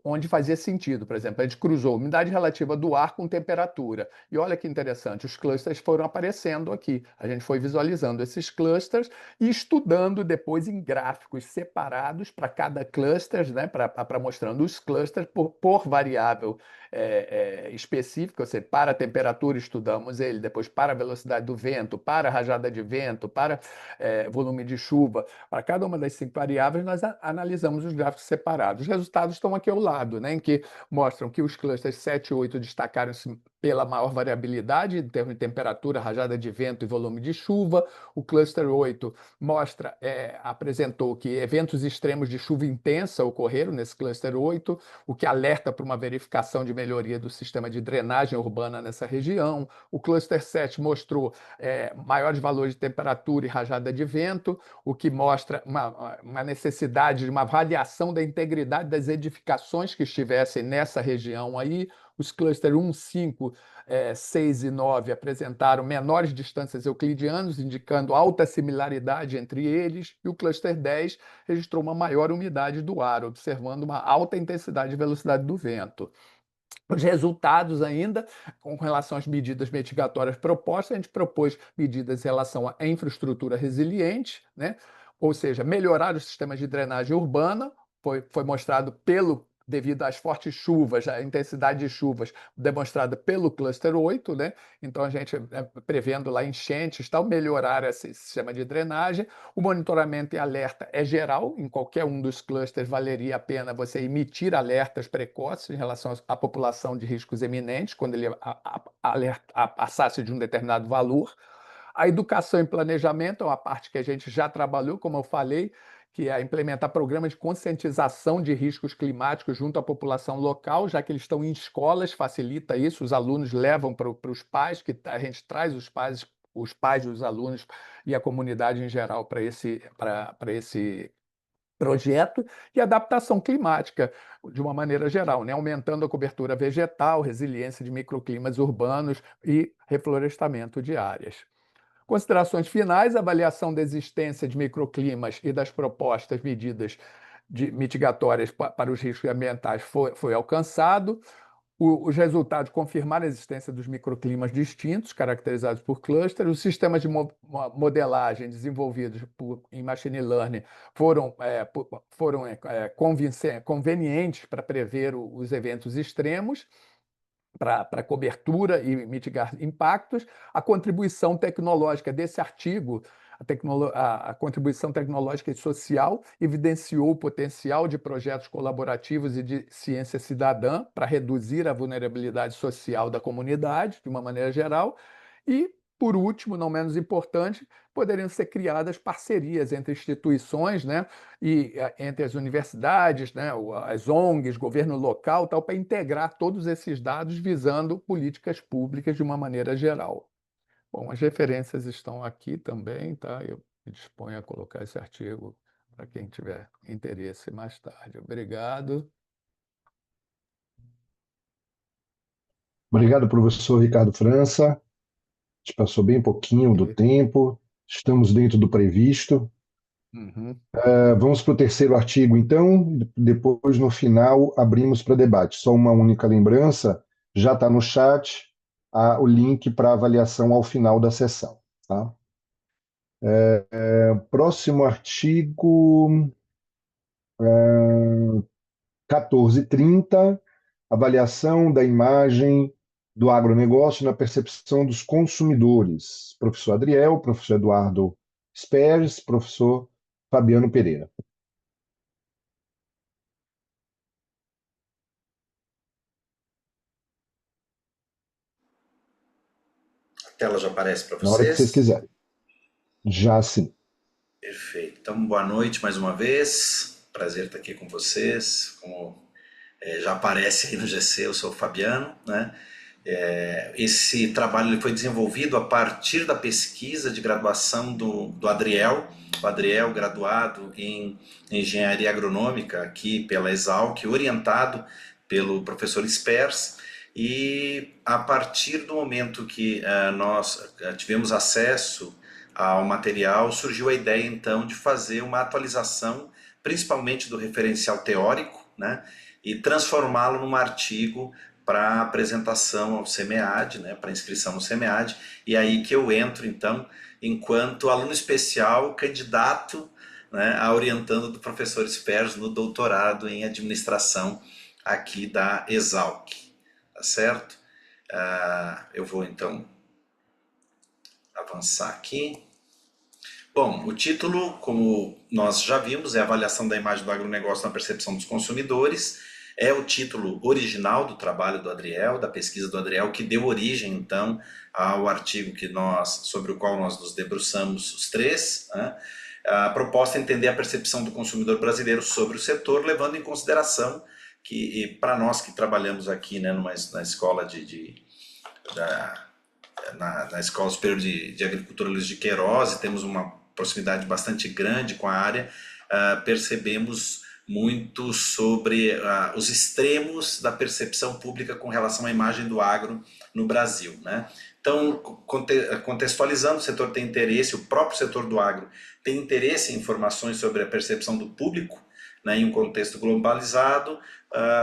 onde fazia sentido. Por exemplo, a gente cruzou umidade relativa do ar com temperatura. E olha que interessante, os clusters foram aparecendo aqui. A gente foi visualizando esses clusters e estudando depois em gráficos separados para cada cluster, né, para mostrando os clusters por variável específica, ou seja, para a temperatura estudamos ele, depois para a velocidade do vento, para a rajada de vento, para volume de chuva. Para cada uma das 5 variáveis, nós analisamos os gráficos separados. Os resultados estão aqui ao lado, né, em que mostram que os clusters 7 e 8 destacaram-se pela maior variabilidade em termos de temperatura, rajada de vento e volume de chuva. O cluster 8 apresentou que eventos extremos de chuva intensa ocorreram nesse cluster 8, o que alerta para uma verificação de melhoria do sistema de drenagem urbana nessa região. O cluster 7 mostrou maiores valores de temperatura e rajada de vento, o que mostra uma necessidade de uma avaliação da integridade das edificações que estivessem nessa região aí. Os cluster 1, 5, 6 e 9 apresentaram menores distâncias euclidianas, indicando alta similaridade entre eles, e o cluster 10 registrou uma maior umidade do ar, observando uma alta intensidade e velocidade do vento. Os resultados ainda, com relação às medidas mitigatórias propostas, a gente propôs medidas em relação à infraestrutura resiliente, né? Ou seja, melhorar os sistemas de drenagem urbana, foi mostrado devido às fortes chuvas, a intensidade de chuvas demonstrada pelo cluster 8, né? Então a gente prevendo lá enchentes, tal, melhorar esse sistema de drenagem. O monitoramento e alerta é geral, em qualquer um dos clusters valeria a pena você emitir alertas precoces em relação à população de riscos eminentes, quando ele passasse de um determinado valor. A educação e planejamento é uma parte que a gente já trabalhou, como eu falei, que é implementar programas de conscientização de riscos climáticos junto à população local, já que eles estão em escolas, facilita isso, os alunos levam para os pais, que a gente traz os pais dos alunos e a comunidade em geral para esse projeto, e adaptação climática, de uma maneira geral, né? Aumentando a cobertura vegetal, resiliência de microclimas urbanos e reflorestamento de áreas. Considerações finais: a avaliação da existência de microclimas e das propostas medidas mitigatórias para os riscos ambientais foi alcançado. Os resultados confirmaram a existência dos microclimas distintos, caracterizados por clusters. Os sistemas de modelagem desenvolvidos em machine learning foram convenientes para prever os eventos extremos, para cobertura e mitigar impactos. A contribuição tecnológica desse artigo, a contribuição tecnológica e social, evidenciou o potencial de projetos colaborativos e de ciência cidadã para reduzir a vulnerabilidade social da comunidade, de uma maneira geral. E, por último, não menos importante, poderiam ser criadas parcerias entre instituições, né, e entre as universidades, né, as ONGs, governo local, tal, para integrar todos esses dados visando políticas públicas de uma maneira geral. Bom, as referências estão aqui também, tá? Eu me disponho a colocar esse artigo para quem tiver interesse mais tarde. Obrigado. Obrigado, professor Ricardo França. A gente passou bem pouquinho do tempo, estamos dentro do previsto. Uhum. Vamos para o terceiro artigo, então. Depois, no final, abrimos para debate. Só uma única lembrança: já está no chat o link para avaliação ao final da sessão. Tá? Próximo artigo, 1430, avaliação da imagem do agronegócio na percepção dos consumidores. Professor Adriel, professor Eduardo Speres, professor Fabiano Pereira. A tela já aparece para vocês? Na hora que vocês quiserem. Já sim. Perfeito. Então, boa noite mais uma vez. Prazer estar aqui com vocês. Como já aparece aí no GC, eu sou o Fabiano, né? Esse trabalho ele foi desenvolvido a partir da pesquisa de graduação do Adriel. O Adriel, graduado em Engenharia Agronômica aqui pela Exalc, orientado pelo professor Spers. E a partir do momento que nós tivemos acesso ao material, surgiu a ideia então de fazer uma atualização, principalmente do referencial teórico, né, e transformá-lo num artigo para apresentação ao SEMEAD, né, para inscrição no SEMEAD, e aí que eu entro então enquanto aluno especial, candidato, né, a orientando do professor Spers no doutorado em administração aqui da Exalc, tá certo? Eu vou então avançar aqui. Bom, o título, como nós já vimos, é Avaliação da Imagem do Agronegócio na Percepção dos Consumidores. É o título original do trabalho do Adriel, da pesquisa do Adriel, que deu origem, então, ao artigo sobre o qual nós nos debruçamos os três, né? A proposta é entender a percepção do consumidor brasileiro sobre o setor, levando em consideração que, para nós que trabalhamos aqui, né, na escola na Escola Superior de Agricultura Luiz de Queiroz, e temos uma proximidade bastante grande com a área, percebemos muito sobre os extremos da percepção pública com relação à imagem do agro no Brasil, né? Então, contextualizando, o setor tem interesse, o próprio setor do agro tem interesse em informações sobre a percepção do público, né, em um contexto globalizado,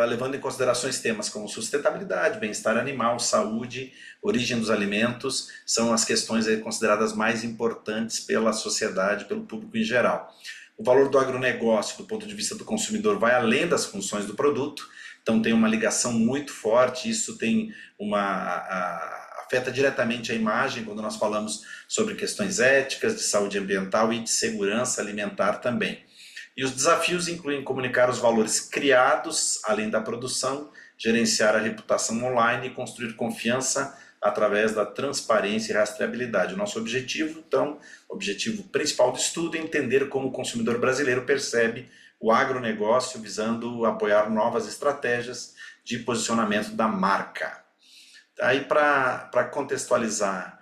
levando em considerações temas como sustentabilidade, bem-estar animal, saúde, origem dos alimentos, são as questões aí consideradas mais importantes pela sociedade, pelo público em geral. O valor do agronegócio, do ponto de vista do consumidor, vai além das funções do produto, então tem uma ligação muito forte, isso tem afeta diretamente a imagem quando nós falamos sobre questões éticas, de saúde ambiental e de segurança alimentar também. E os desafios incluem comunicar os valores criados, além da produção, gerenciar a reputação online e construir confiança através da transparência e rastreabilidade. O nosso objetivo, então, o objetivo principal do estudo é entender como o consumidor brasileiro percebe o agronegócio, visando apoiar novas estratégias de posicionamento da marca. Aí, para contextualizar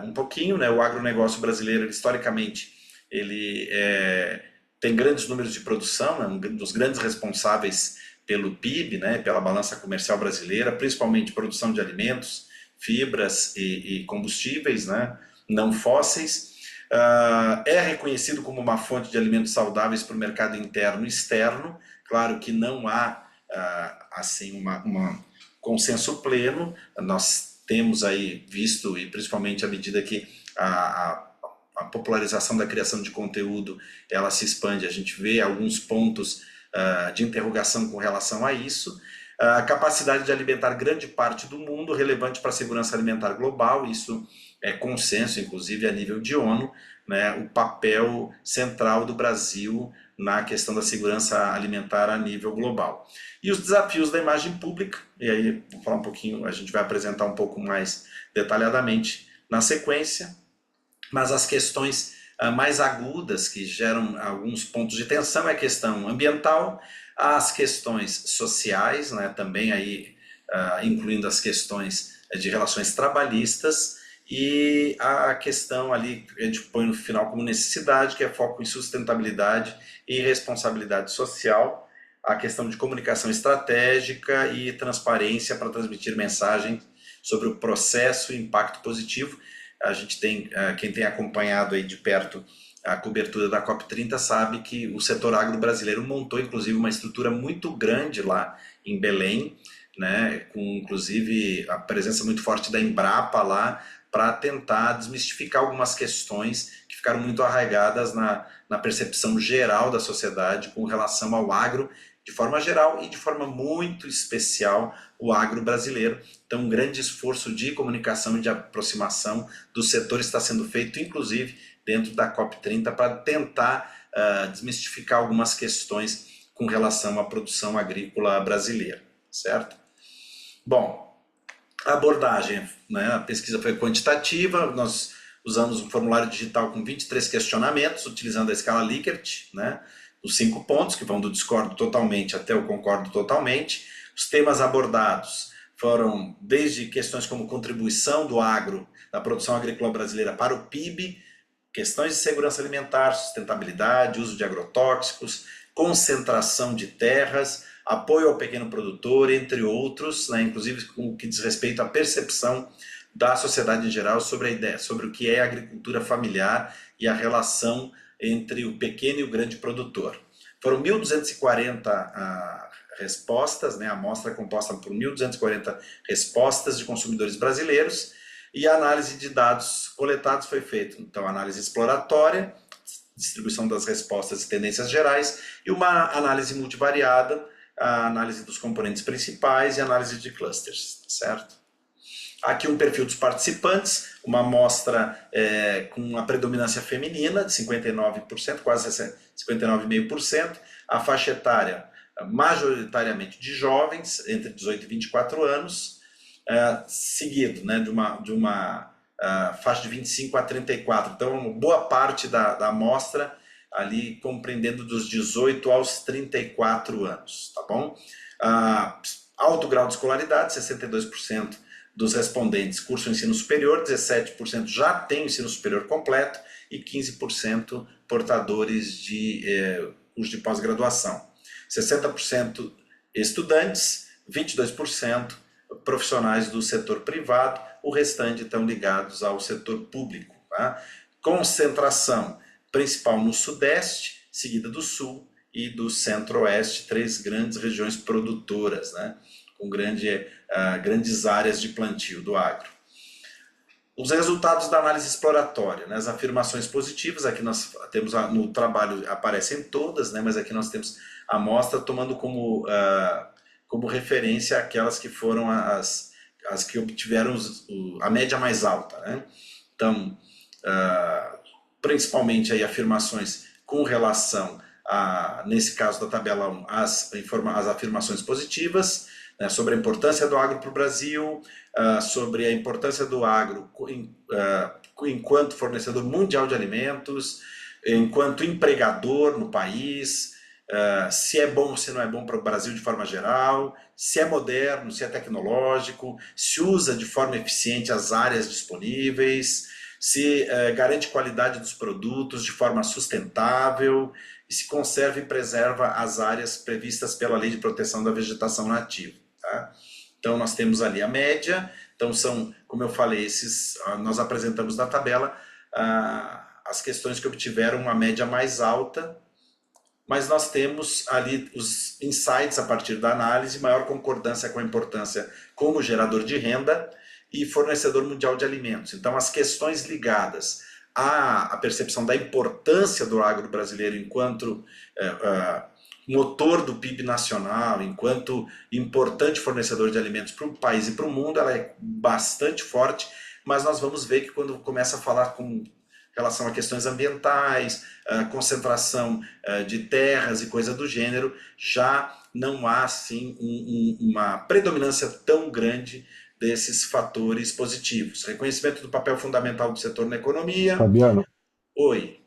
um pouquinho, né, o agronegócio brasileiro, historicamente, ele tem grandes números de produção, é um dos grandes responsáveis pelo PIB, né, pela balança comercial brasileira, principalmente produção de alimentos, fibras e combustíveis, né, não fósseis. É reconhecido como uma fonte de alimentos saudáveis para o mercado interno e externo. Claro que não há assim consenso pleno. Nós temos aí visto, e principalmente à medida que a popularização da criação de conteúdo ela se expande, a gente vê alguns pontos de interrogação com relação a isso. A capacidade de alimentar grande parte do mundo, relevante para a segurança alimentar global, isso é consenso, inclusive a nível de ONU, né, o papel central do Brasil na questão da segurança alimentar a nível global. E os desafios da imagem pública, e aí vou falar um pouquinho, a gente vai apresentar um pouco mais detalhadamente na sequência, mas as questões mais agudas que geram alguns pontos de tensão é a questão ambiental, as questões sociais, né, também aí incluindo as questões de relações trabalhistas e a questão ali que a gente põe no final como necessidade, que é foco em sustentabilidade e responsabilidade social, a questão de comunicação estratégica e transparência para transmitir mensagem sobre o processo e impacto positivo. A gente tem, quem tem acompanhado aí de perto a cobertura da COP30 sabe que o setor agro brasileiro montou inclusive uma estrutura muito grande lá em Belém, né, com inclusive a presença muito forte da Embrapa lá, para tentar desmistificar algumas questões que ficaram muito arraigadas na percepção geral da sociedade com relação ao agro, de forma geral e de forma muito especial o agro brasileiro. Então um grande esforço de comunicação e de aproximação do setor está sendo feito, inclusive dentro da COP30, para tentar desmistificar algumas questões com relação à produção agrícola brasileira, certo? Bom, a abordagem, né, a pesquisa foi quantitativa, nós usamos um formulário digital com 23 questionamentos, utilizando a escala Likert, né, os 5 pontos, que vão do discordo totalmente até o concordo totalmente. Os temas abordados foram desde questões como contribuição do agro, da produção agrícola brasileira para o PIB, questões de segurança alimentar, sustentabilidade, uso de agrotóxicos, concentração de terras, apoio ao pequeno produtor, entre outros, né, inclusive com o que diz respeito à percepção da sociedade em geral sobre a ideia, sobre o que é a agricultura familiar e a relação entre o pequeno e o grande produtor. Foram 1.240 respostas, né, a amostra é composta por 1.240 respostas de consumidores brasileiros, e a análise de dados coletados foi feita, então, análise exploratória, distribuição das respostas e tendências gerais, e uma análise multivariada, a análise dos componentes principais e análise de clusters, certo? Aqui um perfil dos participantes, uma amostra com a predominância feminina de 59%, quase 59,5%, a faixa etária majoritariamente de jovens, entre 18 e 24 anos, seguido, né, de uma faixa de 25 a 34, então uma boa parte da amostra ali compreendendo dos 18 aos 34 anos, tá bom? Alto grau de escolaridade, 62% dos respondentes cursam ensino superior, 17% já têm ensino superior completo e 15% portadores de curso de pós-graduação. 60% estudantes, 22% profissionais do setor privado, o restante estão ligados ao setor público. Tá? Concentração principal no Sudeste, seguida do Sul e do Centro-Oeste, 3 grandes regiões produtoras, né? Com grandes áreas de plantio do agro. Os resultados da análise exploratória, né? As afirmações positivas, aqui nós temos no trabalho, aparecem todas, né? Mas aqui nós temos a amostra tomando como referência aquelas que foram as que obtiveram a média mais alta, né? Então, principalmente aí afirmações com relação nesse caso da tabela 1, as afirmações positivas, né, sobre a importância do agro para o Brasil, sobre a importância do agro enquanto fornecedor mundial de alimentos, enquanto empregador no país, se é bom ou se não é bom para o Brasil de forma geral, se é moderno, se é tecnológico, se usa de forma eficiente as áreas disponíveis, se garante qualidade dos produtos de forma sustentável e se conserva e preserva as áreas previstas pela Lei de Proteção da Vegetação Nativa. Tá? Então nós temos ali a média, então são, como eu falei, nós apresentamos na tabela as questões que obtiveram uma média mais alta, mas nós temos ali os insights a partir da análise, maior concordância com a importância como gerador de renda e fornecedor mundial de alimentos. Então as questões ligadas à percepção da importância do agro brasileiro enquanto motor do PIB nacional, enquanto importante fornecedor de alimentos para o país e para o mundo, ela é bastante forte, mas nós vamos ver que quando começa a falar com relação a questões ambientais, concentração de terras e coisa do gênero, já não há assim uma predominância tão grande desses fatores positivos. Reconhecimento do papel fundamental do setor na economia. Fabiano, Oi.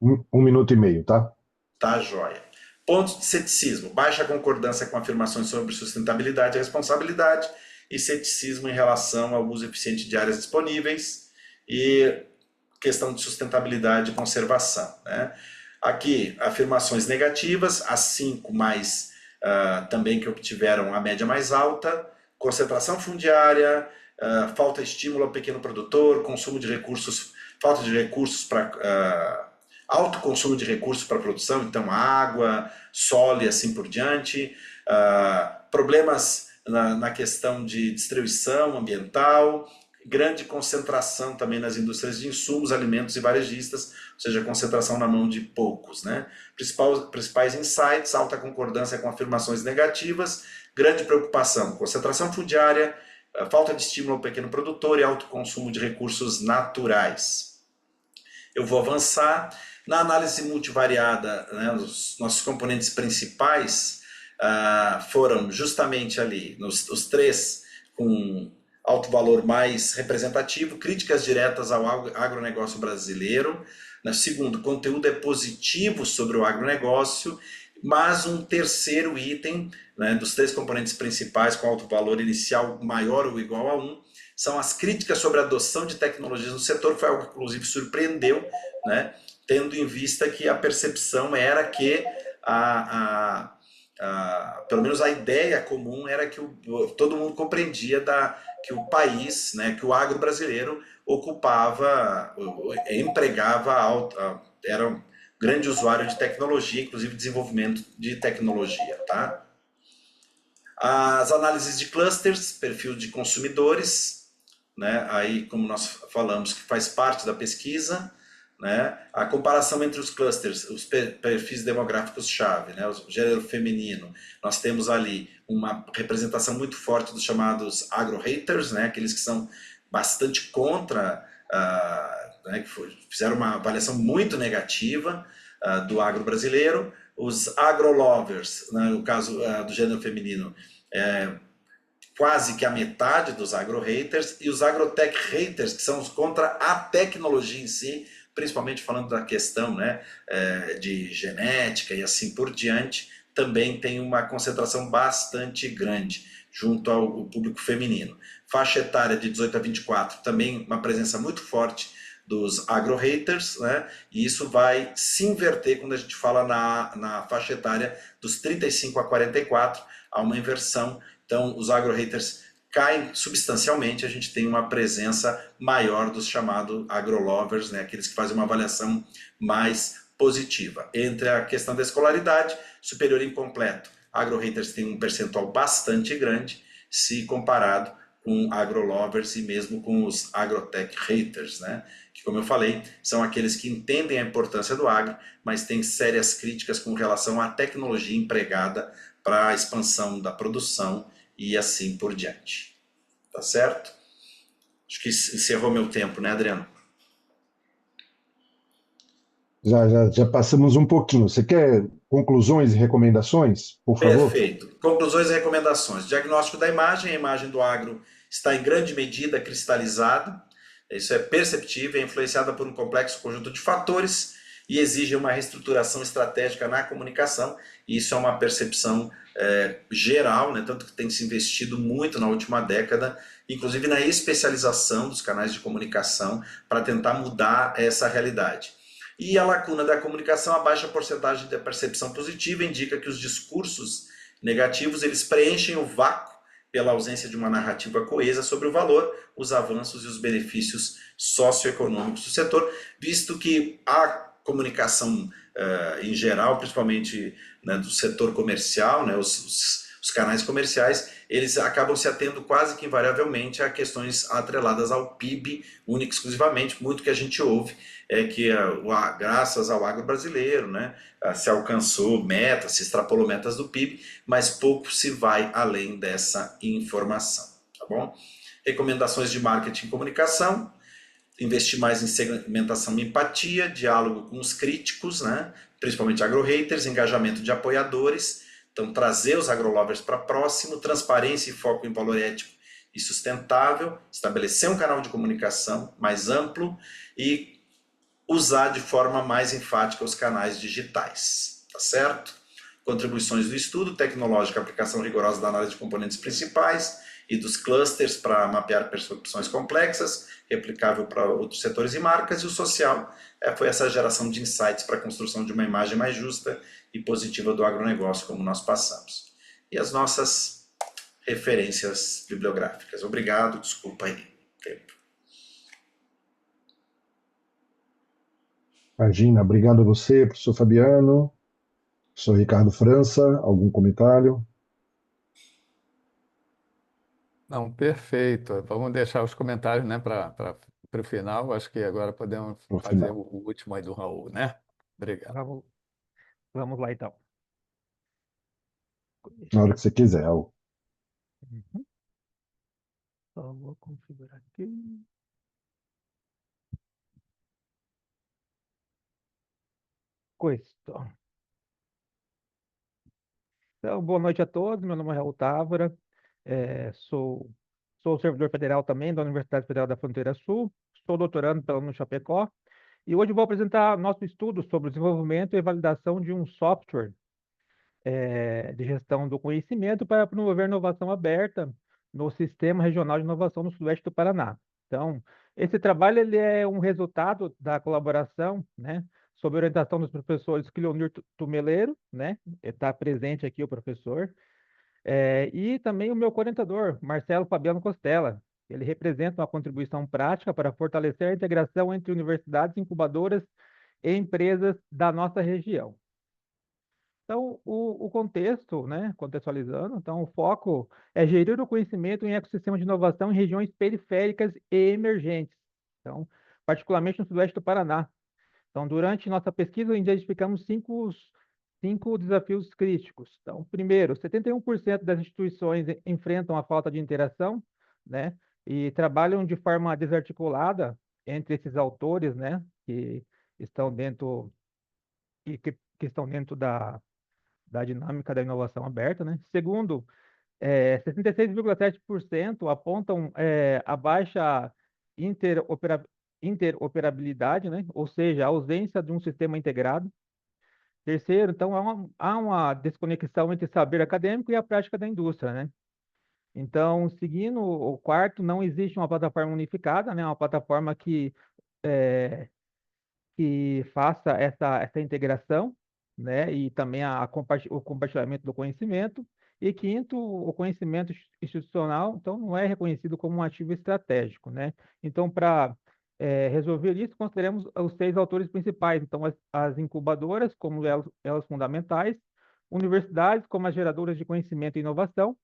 1 minuto e meio, tá? Tá, joia. Pontos de ceticismo. Baixa concordância com afirmações sobre sustentabilidade e responsabilidade e ceticismo em relação ao uso eficiente de áreas disponíveis e questão de sustentabilidade e conservação. Né? Aqui, afirmações negativas, as 5 mais também que obtiveram a média mais alta, concentração fundiária, falta de estímulo ao pequeno produtor, consumo de recursos, falta de recursos para alto consumo de recursos para produção, então água, solo e assim por diante, problemas na questão de distribuição ambiental, grande concentração também nas indústrias de insumos, alimentos e varejistas, ou seja, concentração na mão de poucos. Né? Principais insights, alta concordância com afirmações negativas, grande preocupação, concentração fundiária, falta de estímulo ao pequeno produtor e alto consumo de recursos naturais. Eu vou avançar. Na análise multivariada, né, os nossos componentes principais foram justamente ali, os 3 com alto valor mais representativo, críticas diretas ao agronegócio brasileiro. Segundo, conteúdo é positivo sobre o agronegócio, mas um terceiro item, né, dos 3 componentes principais com alto valor inicial maior ou igual a 1, são as críticas sobre a adoção de tecnologias no setor, foi algo que inclusive surpreendeu, né, tendo em vista que a percepção era que pelo menos a ideia comum era que todo mundo compreendia que o país, né, que o agro brasileiro empregava, era um grande usuário de tecnologia, inclusive desenvolvimento de tecnologia. Tá? As análises de clusters, perfil de consumidores, né, aí como nós falamos que faz parte da pesquisa, né, a comparação entre os clusters, os perfis demográficos-chave, né, o gênero feminino, nós temos ali uma representação muito forte dos chamados agro-haters, né, aqueles que são bastante contra, né, que fizeram uma avaliação muito negativa do agro brasileiro, os agro-lovers, né, no caso do gênero feminino, quase que a metade dos agro-haters, e os agrotech-haters, que são os contra a tecnologia em si, principalmente falando da questão, né, de genética e assim por diante, também tem uma concentração bastante grande junto ao público feminino. Faixa etária de 18 a 24, também uma presença muito forte dos agro-haters, né? E isso vai se inverter quando a gente fala na faixa etária dos 35 a 44, há uma inversão. Então, os agro-haters caem substancialmente, a gente tem uma presença maior dos chamados agrolovers, né? Aqueles que fazem uma avaliação mais positiva. Entre a questão da escolaridade, superior e incompleto, agro-haters têm um percentual bastante grande, se comparado com agrolovers e mesmo com os agrotech haters, né? Que, como eu falei, são aqueles que entendem a importância do agro, mas têm sérias críticas com relação à tecnologia empregada para a expansão da produção e assim por diante. Tá certo? Acho que encerrou meu tempo, né, Adriano? Já passamos um pouquinho. Você quer conclusões e recomendações, por favor? Perfeito. Conclusões e recomendações. Diagnóstico da imagem. A imagem do agro está em grande medida cristalizada. Isso é perceptível, é influenciada por um complexo conjunto de fatores e exige uma reestruturação estratégica na comunicação. E isso é uma percepção geral, né? Tanto que tem se investido muito na última década, inclusive na especialização dos canais de comunicação para tentar mudar essa realidade. E a lacuna da comunicação, a baixa porcentagem de percepção positiva, indica que os discursos negativos eles preenchem o vácuo pela ausência de uma narrativa coesa sobre o valor, os avanços e os benefícios socioeconômicos do setor, visto que a comunicação em geral, principalmente, né, do setor comercial, né, os canais comerciais, eles acabam se atendo quase que invariavelmente a questões atreladas ao PIB, única e exclusivamente. Muito que a gente ouve é que, graças ao agro brasileiro, né, se alcançou metas, se extrapolou metas do PIB, mas pouco se vai além dessa informação, tá bom? Recomendações de marketing e comunicação: investir mais em segmentação e empatia, diálogo com os críticos, né, principalmente agro-haters, engajamento de apoiadores. Então, trazer os agrolovers para próximo, transparência e foco em valor ético e sustentável, estabelecer um canal de comunicação mais amplo e usar de forma mais enfática os canais digitais, tá certo? Contribuições do estudo tecnológico, aplicação rigorosa da análise de componentes principais e dos clusters para mapear percepções complexas, replicável para outros setores e marcas. E o social foi essa geração de insights para a construção de uma imagem mais justa e positiva do agronegócio, como nós passamos. E as nossas referências bibliográficas. Obrigado, desculpa aí o tempo. Imagina, obrigado a você, professor Fabiano, professor Ricardo França, algum comentário? Não, perfeito. Vamos deixar os comentários, né, para o final. Acho que agora podemos No fazer final. o último aí do Raul, né? Obrigado. Vamos lá, então. Na hora que você quiser. Uhum. Só vou configurar aqui. Questo. Então, boa noite a todos. Meu nome é Raul Távora. Sou servidor federal também da Universidade Federal da Fronteira Sul. Sou doutorando pela UniChapecó. E hoje vou apresentar nosso estudo sobre o desenvolvimento e validação de um software de gestão do conhecimento para promover inovação aberta no Sistema Regional de Inovação no Sudoeste do Paraná. Então, esse trabalho ele é um resultado da colaboração, né, sob orientação dos professores Cleonir Tumeleiro, né, está presente aqui o professor, e também o meu orientador, Marcelo Fabiano Costela. Ele representa uma contribuição prática para fortalecer a integração entre universidades, incubadoras e empresas da nossa região. Então, o contexto, né, contextualizando, então o foco é gerir o conhecimento em ecossistemas de inovação em regiões periféricas e emergentes, então, particularmente no sudoeste do Paraná. Então, durante nossa pesquisa, identificamos cinco desafios críticos. Então, primeiro, 71% das instituições enfrentam a falta de interação, né, e trabalham de forma desarticulada entre esses autores, né, que estão dentro, que estão dentro da dinâmica da inovação aberta, né? Segundo, 66,7% apontam a baixa interoperabilidade, né? Ou seja, a ausência de um sistema integrado. Terceiro, então, há uma desconexão entre saber acadêmico e a prática da indústria, né? Então, seguindo o quarto, não existe uma plataforma unificada, né? Uma plataforma que que faça essa integração, né, e também o compartilhamento do conhecimento. E quinto, o conhecimento institucional, então, não é reconhecido como um ativo estratégico, né? Então, para resolver isso, consideramos os 6 autores principais. Então, as incubadoras como elos fundamentais, universidades como as geradoras de conhecimento e inovação.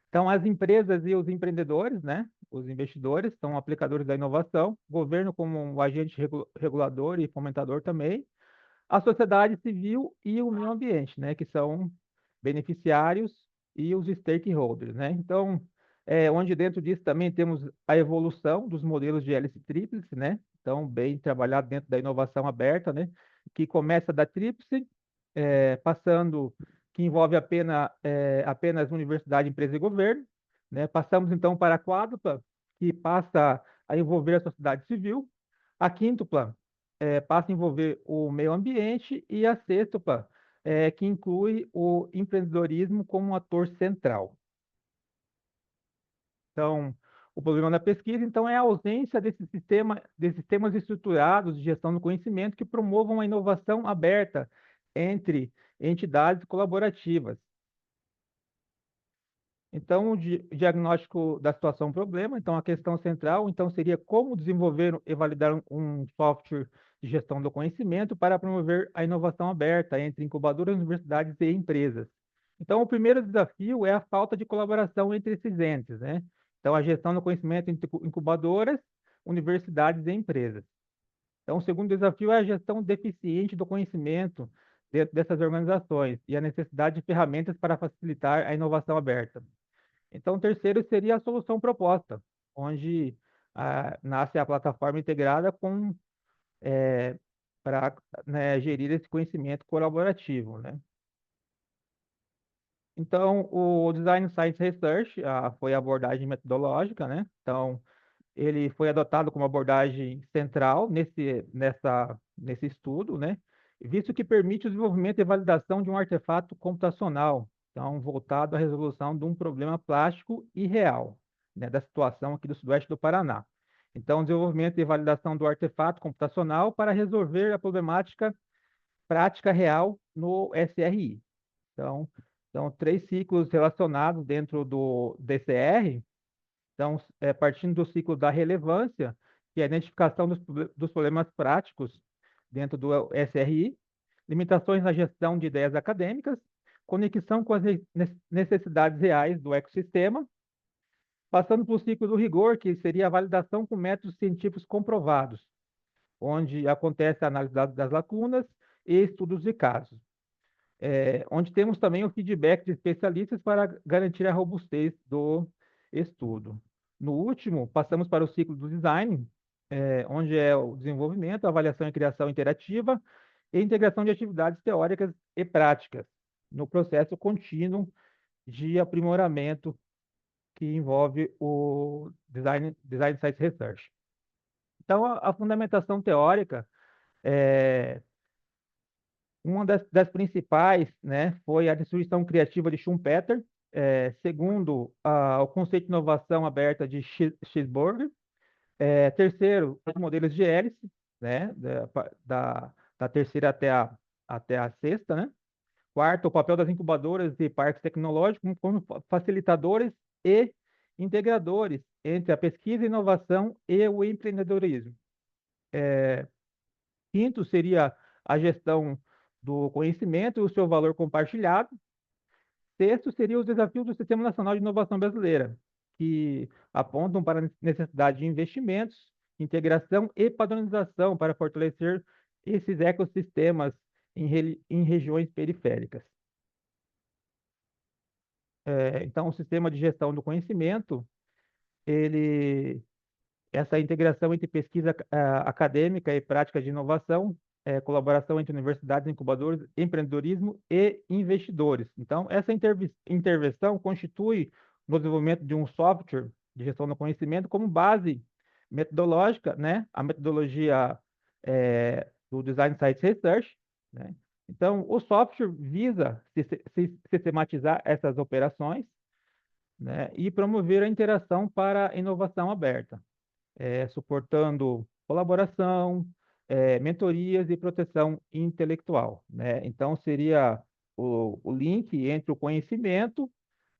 Então, as empresas e os empreendedores, né? Os investidores são aplicadores da inovação, governo como um agente regulador e fomentador também, a sociedade civil e o meio ambiente, né? Que são beneficiários e os stakeholders, né? Então, onde dentro disso também temos a evolução dos modelos de hélice tríplice, né? Então, bem trabalhado dentro da inovação aberta, né? Que começa da tríplice, passando, que envolve apenas universidade, empresa e governo, né? Passamos então para a quádrupla, que passa a envolver a sociedade civil, a quíntupla passa a envolver o meio ambiente e a sextupla, que inclui o empreendedorismo como um ator central. Então, o problema da pesquisa, então, é a ausência desses sistemas estruturados de gestão do conhecimento que promovam a inovação aberta entre entidades colaborativas. Então, o diagnóstico da situação problema, então a questão central, então seria como desenvolver e validar um software de gestão do conhecimento para promover a inovação aberta entre incubadoras, universidades e empresas. Então, o primeiro desafio é a falta de colaboração entre esses entes, né? Então, a gestão do conhecimento entre incubadoras, universidades e empresas. Então, o segundo desafio é a gestão deficiente do conhecimento dentro dessas organizações e a necessidade de ferramentas para facilitar a inovação aberta. Então, o terceiro seria a solução proposta, onde nasce a plataforma integrada para, né, gerir esse conhecimento colaborativo, né? Então, o Design Science Research foi a abordagem metodológica, né? Então, ele foi adotado como abordagem central nesse estudo, né? Visto que permite o desenvolvimento e validação de um artefato computacional, então voltado à resolução de um problema plástico e real, né, da situação aqui do sudoeste do Paraná. Então, desenvolvimento e validação do artefato computacional para resolver a problemática prática real no SRI. Então 3 ciclos relacionados dentro do DCR. Então, partindo do ciclo da relevância, que é a identificação dos problemas práticos dentro do SRI, limitações na gestão de ideias acadêmicas, conexão com as necessidades reais do ecossistema, passando para o ciclo do rigor, que seria a validação com métodos científicos comprovados, onde acontece a análise das lacunas e estudos de casos. Onde temos também o feedback de especialistas para garantir a robustez do estudo. No último, passamos para o ciclo do design, onde é o desenvolvimento, avaliação e criação interativa e integração de atividades teóricas e práticas, no processo contínuo de aprimoramento que envolve o Design Science Research. Então, a fundamentação teórica uma das principais, né, foi a distribuição criativa de Schumpeter, segundo, o conceito de inovação aberta de Gisborne, terceiro, os modelos de hélice, né, da terceira até a sexta, né? Quarto, o papel das incubadoras e parques tecnológicos como facilitadores e integradores entre a pesquisa e inovação e o empreendedorismo. Quinto seria a gestão do conhecimento e o seu valor compartilhado. Sexto seria os desafios do Sistema Nacional de Inovação Brasileira, que apontam para a necessidade de investimentos, integração e padronização para fortalecer esses ecossistemas em regiões periféricas. Então, o sistema de gestão do conhecimento, essa integração entre pesquisa acadêmica e prática de inovação, colaboração entre universidades, incubadores, empreendedorismo e investidores. Então, essa intervenção constitui o desenvolvimento de um software de gestão do conhecimento como base metodológica, né? A metodologia do Design Science Research, né? Então, o software visa sistematizar essas operações, né? E promover a interação para a inovação aberta, suportando colaboração, mentorias e proteção intelectual, né? Então, seria o link entre o conhecimento,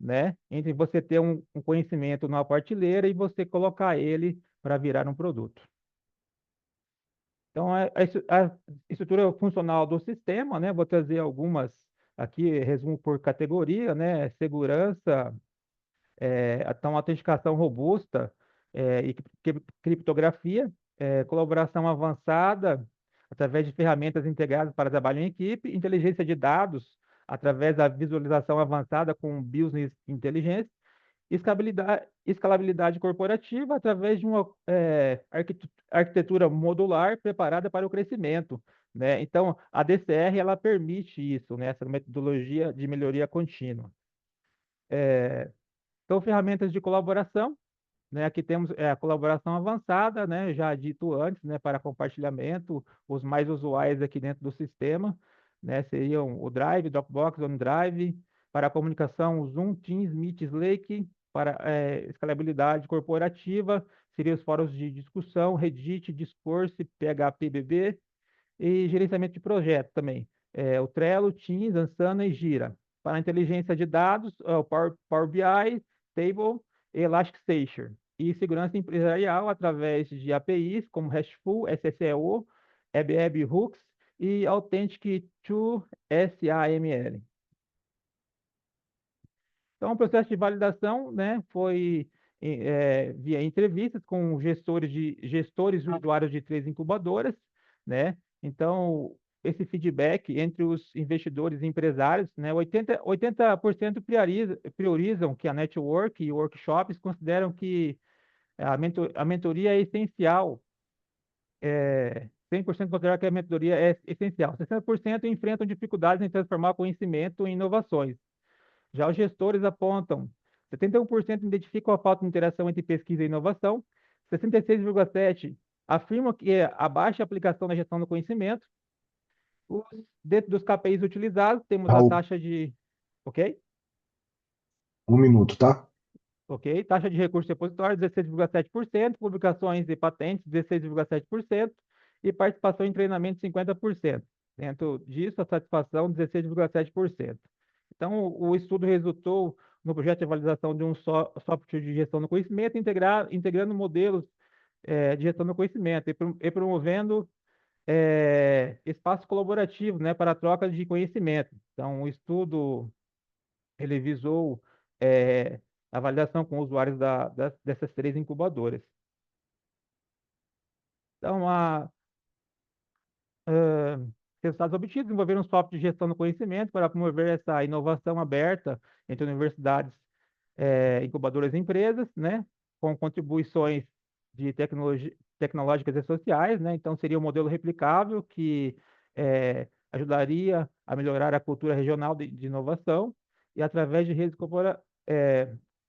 né? Entre você ter um conhecimento numa prateleira e você colocar ele para virar um produto. Então, a estrutura funcional do sistema, né? Vou trazer algumas aqui, resumo por categoria, né? Segurança, então, autenticação robusta, e criptografia, colaboração avançada, através de ferramentas integradas para trabalho em equipe, inteligência de dados, através da visualização avançada com business intelligence, escalabilidade corporativa através de uma arquitetura modular preparada para o crescimento, né? Então, a DCR ela permite isso, né? Essa metodologia de melhoria contínua. Então, ferramentas de colaboração, né? Aqui temos a colaboração avançada, né? Já dito antes, né? Para compartilhamento, os mais usuais aqui dentro do sistema, né? Seriam o Drive, Dropbox, OneDrive. Para a comunicação, o Zoom, Teams, Meet, Slack. Para escalabilidade corporativa, seriam os fóruns de discussão, Reddit, Discourse, PHPBB. E gerenciamento de projetos também. O Trello, Teams, Asana e Gira. Para a inteligência de dados, o Power BI, Table e Elasticsearch. E segurança empresarial através de APIs como RESTful, SSO, EBEB Hooks e Authentic to SAML. Então, o processo de validação, né, foi via entrevistas com gestores e usuários de 3 incubadoras, né? Então, esse feedback entre os investidores e empresários, né, 80% priorizam que a network e workshops consideram que a mentoria é essencial. 100% consideram que a mentoria é essencial. 60% enfrentam dificuldades em transformar conhecimento em inovações. Já os gestores apontam 71% identificam a falta de interação entre pesquisa e inovação, 66,7% afirmam que é a baixa aplicação na gestão do conhecimento. Dentro dos KPIs utilizados, temos a Raul, taxa de... Ok? 1 minuto, tá? Ok. Taxa de recursos repositórios, 16,7%. Publicações e patentes, 16,7%. E participação em treinamento, 50%. Dentro disso, a satisfação, 16,7%. Então, o estudo resultou no projeto de avaliação de um software de gestão do conhecimento, integrando modelos de gestão do conhecimento e promovendo espaço colaborativo, né, para a troca de conhecimento. Então, o estudo ele visou a avaliação com usuários dessas 3 incubadoras. Então, resultados obtidos envolveram um software de gestão do conhecimento para promover essa inovação aberta entre universidades, incubadoras e empresas, né, com contribuições de tecnológicas e sociais, né? Então, seria um modelo replicável que ajudaria a melhorar a cultura regional de inovação e através de redes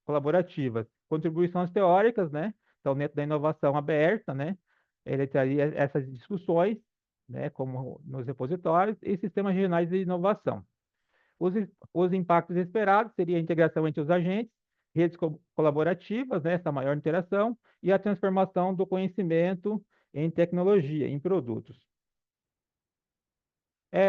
colaborativas. Contribuições teóricas, né? Então, dentro da inovação aberta, né? Ele traria essas discussões, né? Como nos repositórios e sistemas regionais de inovação. Os impactos esperados seria a integração entre os agentes, redes colaborativas, né, essa maior interação, e a transformação do conhecimento em tecnologia, em produtos.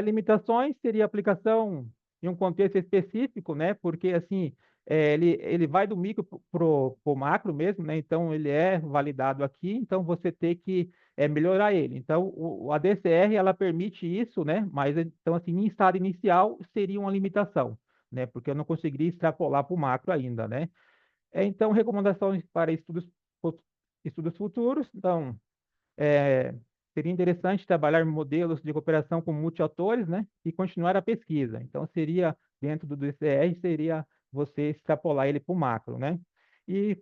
Limitações seria a aplicação em um contexto específico, né, porque assim, ele vai do micro para o macro mesmo, né, então ele é validado aqui, então você tem que melhorar ele. Então, a DCR, ela permite isso, né, mas então assim, em estado inicial seria uma limitação, né, porque eu não conseguiria extrapolar para o macro ainda, né. Então, recomendações para estudos futuros, então, seria interessante trabalhar modelos de cooperação com multiautores, né, e continuar a pesquisa. Então, seria, dentro do DCR, seria você extrapolar ele para o macro, né? E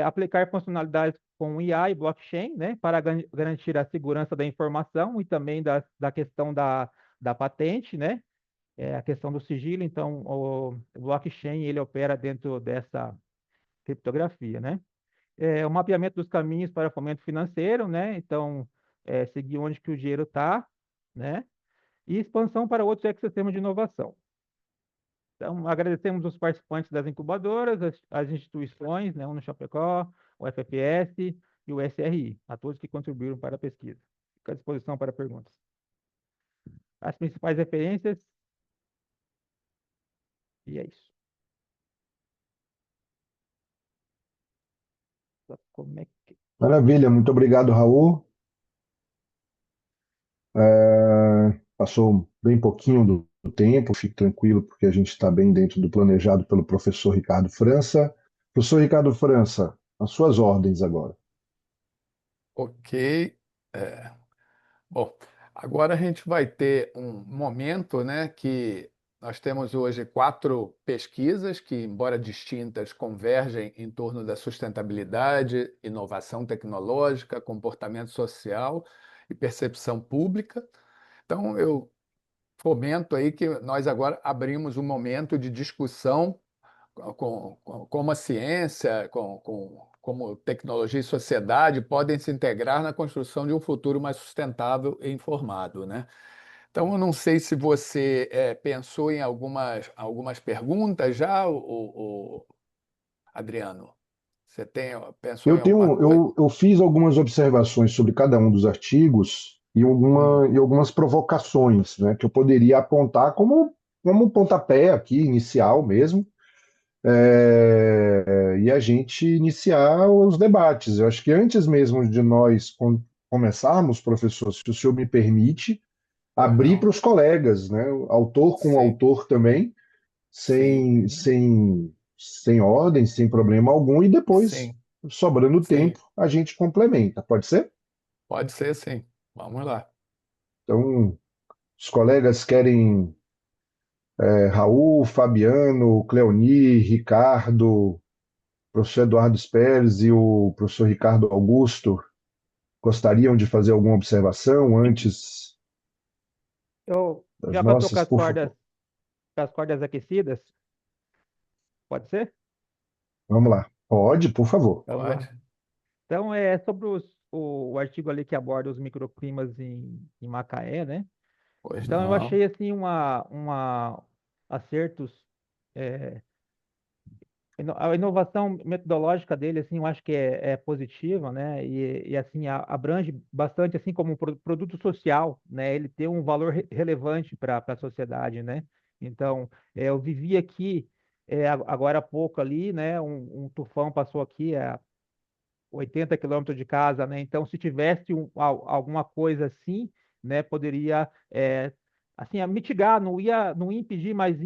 aplicar funcionalidades com IA e blockchain, né, para garantir a segurança da informação e também da questão da patente, né? A questão do sigilo, então, o blockchain, ele opera dentro dessa criptografia, né? O mapeamento dos caminhos para fomento financeiro, né? Então, seguir onde que o dinheiro está, né? E expansão para outros ecossistemas de inovação. Então, agradecemos os participantes das incubadoras, as instituições, né? O Chapecó, o FFS e o SRI, a todos que contribuíram para a pesquisa. Fico à disposição para perguntas. As principais referências, e é isso. Como é que... Maravilha, muito obrigado, Raul. Passou bem pouquinho do tempo, fique tranquilo, porque a gente está bem dentro do planejado pelo professor Ricardo França. Professor Ricardo França, as suas ordens agora. Ok. É, bom, agora a gente vai ter um momento, né, que nós temos hoje 4 pesquisas que, embora distintas, convergem em torno da sustentabilidade, inovação tecnológica, comportamento social e percepção pública. Então, eu fomento aí que nós agora abrimos um momento de discussão como a ciência, como tecnologia e sociedade podem se integrar na construção de um futuro mais sustentável e informado, né? Então, eu não sei se você pensou em algumas perguntas já, Adriano. Você pensou em alguma coisa? Eu fiz algumas observações sobre cada um dos artigos Hum, e algumas provocações, né, que eu poderia apontar como um pontapé aqui, inicial mesmo, e a gente iniciar os debates. Eu acho que antes mesmo de nós começarmos, professor, se o senhor me permite, pois abrir para não? os colegas, né, autor com Sim, autor também, sim, sem ordem, sem problema algum, e depois, sim, sobrando sim. tempo, a gente complementa. Pode ser? Pode ser, sim. Vamos lá. Então, os colegas querem Raul, Fabiano, Cleoni, Ricardo, professor Eduardo Speres e o professor Ricardo Augusto gostariam de fazer alguma observação antes Eu das já para nossas, por favor. com as cordas aquecidas, pode ser? Vamos lá. Pode, por favor. Vamos Pode? lá. Então, é sobre o artigo ali que aborda os microclimas em Macaé, né? Pois Então, eu não. achei, assim, acertos, é, a inovação metodológica dele, assim, eu acho que é positiva, né? E assim, abrange bastante, assim, como um produto social, né? Ele tem um valor relevante para a sociedade, né? Então, eu vivi aqui, agora há pouco ali, né? Um tufão passou aqui, 80 quilômetros de casa, né? Então, se tivesse alguma coisa assim, né, poderia, assim, mitigar, não ia impedir, mas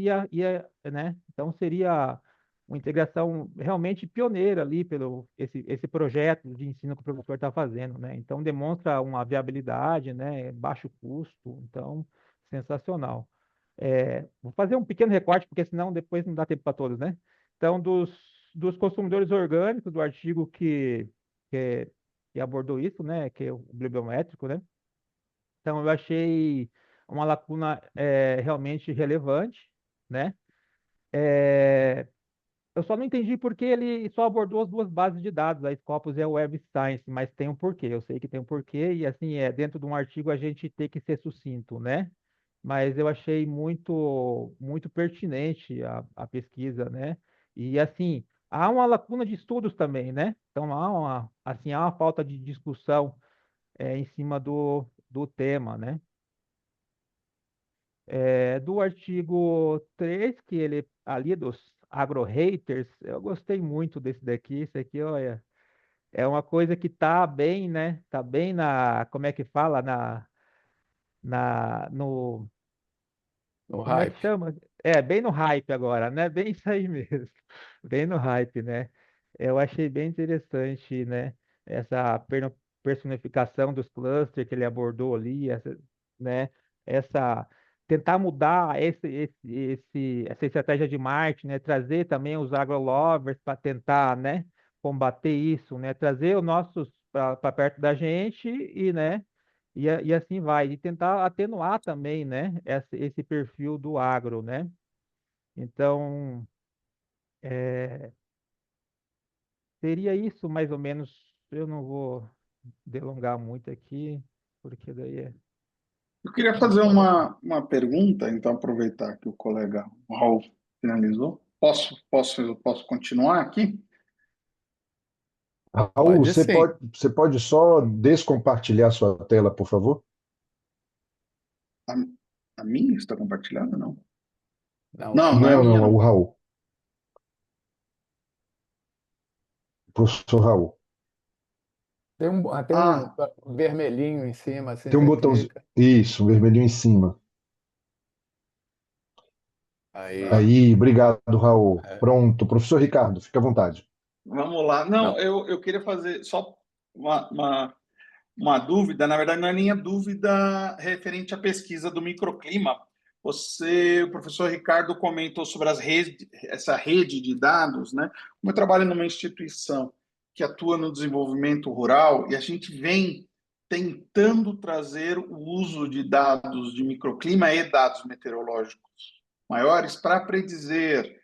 né? Então, seria uma integração realmente pioneira ali pelo esse projeto de ensino que o professor está fazendo, né? Então, demonstra uma viabilidade, né? Baixo custo, então, sensacional. Vou fazer um pequeno recorte, porque senão depois não dá tempo para todos, né? Então, dos consumidores orgânicos, do artigo que, que abordou isso, né? Que é o bibliométrico, né? Então, eu achei uma lacuna realmente relevante, né? É, eu só não entendi por que ele só abordou as 2 bases de dados, a Scopus e a Web Science, mas tem um porquê. Eu sei que tem um porquê e assim dentro de um artigo a gente tem que ser sucinto, né? Mas eu achei muito pertinente a pesquisa, né? E assim, há uma lacuna de estudos também, né? Então há uma falta de discussão em cima do tema, né? Do artigo 3 que ele ali dos agro-haters, eu gostei muito desse daqui. Esse aqui, olha, é uma coisa que tá bem, né? Tá bem como é que fala? No, No como é que hype. chama? Bem no hype agora, né? Bem isso aí mesmo. Bem no hype, né? Eu achei bem interessante, né? Essa personificação dos clusters que ele abordou ali, né? Essa tentar mudar essa estratégia de marketing, né? Trazer também os agrolovers para tentar, né? Combater isso, né? Trazer os nossos para perto da gente e, né? E assim vai, e tentar atenuar também, né, esse perfil do agro, né? Então, é, seria isso mais ou menos. Eu não vou delongar muito aqui, porque daí Eu queria é fazer só. uma pergunta, então aproveitar que o colega Raul finalizou. Posso continuar aqui? Raul, Pode sim. você pode só descompartilhar sua tela, por favor? A, a minha está compartilhada, não? Não, Não, não é a Não, minha, não, o não. Raul. Professor Raul. tem um Ah, vermelhinho em cima, assim, Tem um você botãozinho. clica. Isso, um vermelhinho em cima. Aí. tá. Aí, obrigado, Raul. É. Pronto. Professor Ricardo, fique à vontade. Vamos lá. Não, Não. eu queria fazer só uma dúvida, na verdade, não é nem a dúvida referente à pesquisa do microclima. O professor Ricardo, comentou sobre essa rede de dados, né? Como eu trabalho numa instituição que atua no desenvolvimento rural e a gente vem tentando trazer o uso de dados de microclima e dados meteorológicos maiores para predizer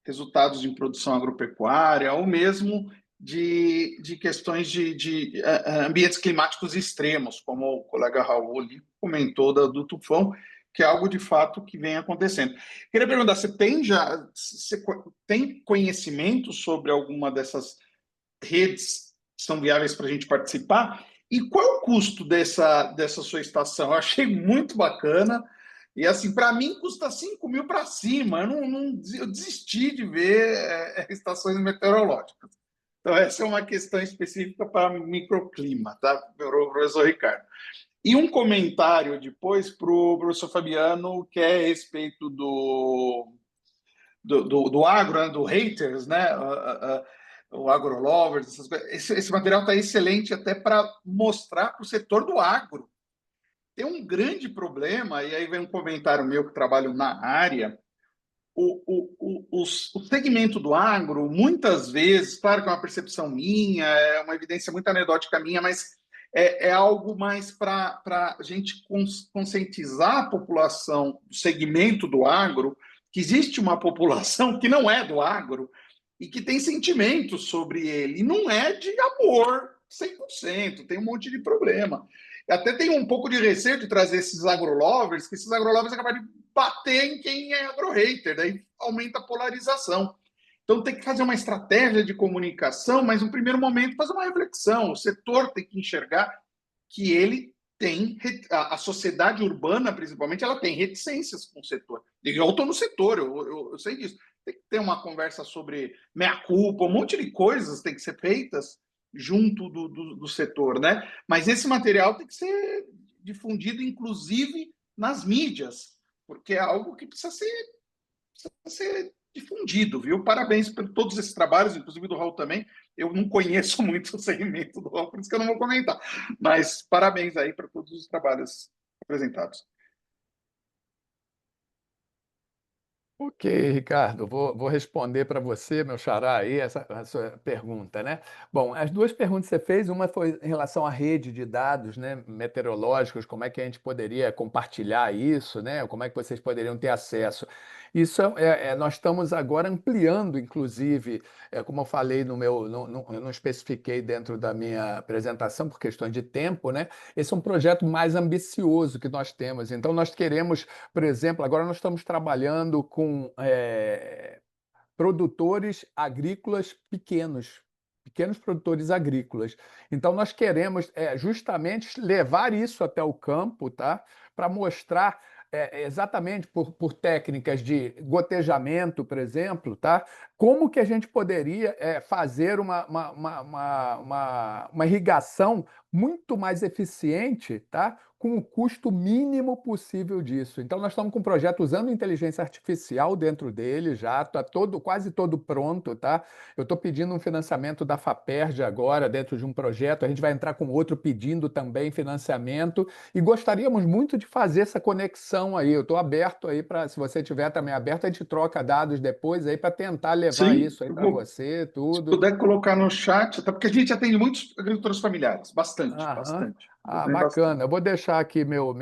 resultados em produção agropecuária ou mesmo de questões de ambientes climáticos extremos, como o colega Raul ali comentou do tufão, que é algo de fato que vem acontecendo. Queria perguntar, você tem conhecimento sobre alguma dessas redes que são viáveis para a gente participar? E qual é o custo dessa sua estação? Eu achei muito bacana. E assim, para mim custa 5 mil para cima. Eu desisti de ver estações meteorológicas. Então, essa é uma questão específica para microclima, tá, professor Ricardo? E um comentário depois para o professor Fabiano, que é a respeito do agro, né, do haters, né? O agrolovers, essas coisas. Esse material está excelente até para mostrar para o setor do agro. Tem um grande problema, e aí vem um comentário meu que trabalho na área. O segmento do agro, muitas vezes, claro que é uma percepção minha, é uma evidência muito anedótica minha, mas é algo mais para a gente conscientizar a população do segmento do agro, que existe uma população que não é do agro e que tem sentimentos sobre ele, e não é de amor 100%, tem um monte de problema. Até tem um pouco de receio de trazer esses agrolovers, que esses agrolovers acabam de bater em quem é agro-hater, daí aumenta a polarização. Então tem que fazer uma estratégia de comunicação, mas no primeiro momento fazer uma reflexão. O setor tem que enxergar que ele tem, a sociedade urbana, principalmente, ela tem reticências com o setor. Eu estou no setor, eu sei disso. Tem que ter uma conversa sobre meia-culpa, um monte de coisas tem que ser feitas junto do setor, né? Mas esse material tem que ser difundido, inclusive, nas mídias, porque é algo que precisa ser difundido, viu? Parabéns por todos esses trabalhos, inclusive do Raul também. Eu não conheço muito o segmento do Raul, por isso que eu não vou comentar. Mas parabéns aí para todos os trabalhos apresentados. Ok, Ricardo, vou responder para você, meu xará, aí, essa sua pergunta, né? Bom, as duas perguntas que você fez, uma foi em relação à rede de dados, né, meteorológicos, como é que a gente poderia compartilhar isso, né? Como é que vocês poderiam ter acesso? Isso nós estamos agora ampliando, inclusive, como eu falei no meu, eu não especifiquei dentro da minha apresentação por questões de tempo, né? Esse é um projeto mais ambicioso que nós temos. Então, nós queremos, por exemplo, agora nós estamos trabalhando com produtores agrícolas pequenos, pequenos produtores agrícolas. Então, nós queremos justamente levar isso até o campo, tá? Para mostrar exatamente por técnicas de gotejamento, por exemplo, tá? Como que a gente poderia fazer uma irrigação muito mais eficiente, tá? Com o custo mínimo possível disso. Então, nós estamos com um projeto usando inteligência artificial dentro dele já, está quase todo pronto, tá? Eu estou pedindo um financiamento da FAPERJ agora, dentro de um projeto, a gente vai entrar com outro pedindo também financiamento, e gostaríamos muito de fazer essa conexão aí. Eu estou aberto aí para, se você tiver também aberto, a gente troca dados depois aí para tentar levar Sim, isso aí eu para vou, você, se tudo. puder colocar no chat, tá? Porque a gente atende muitos agricultores familiares, bastante, Aham. bastante. Ah, Atende bastante. bacana. Eu vou deixar aqui meu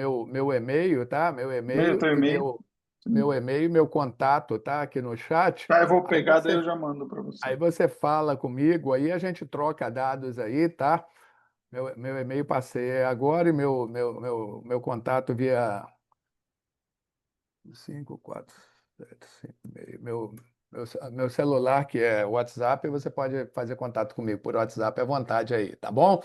e-mail, tá? Meu Meu, e-mail teu e e-mail. meu e-mail, meu contato, tá? Aqui no chat. Tá, eu vou Aí pegar, daí você, eu já mando para você. aí você fala comigo, aí a gente troca dados aí, tá? Meu e-mail passei agora e meu contato via 54756. meu celular, que é o WhatsApp, você pode fazer contato comigo por WhatsApp à vontade aí, tá bom?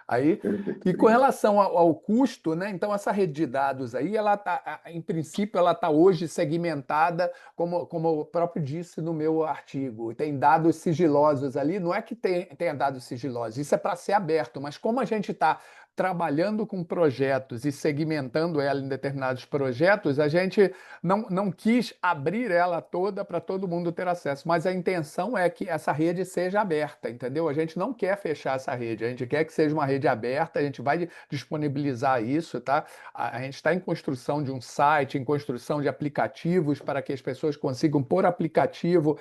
Aí, Perfeito, e com obrigado. relação ao custo, né? Então, essa rede de dados aí, ela tá, em princípio, ela está hoje segmentada, como o próprio disse no meu artigo. Tem dados sigilosos ali, não é que tenha dados sigilosos, isso é para ser aberto, mas como a gente está trabalhando com projetos e segmentando ela em determinados projetos, a gente não quis abrir ela toda para todo mundo ter acesso, mas a intenção é que essa rede seja aberta, entendeu? A gente não quer fechar essa rede, a gente quer que seja uma rede aberta, a gente vai disponibilizar isso, tá? A gente está em construção de um site, em construção de aplicativos para que as pessoas consigam, por aplicativo,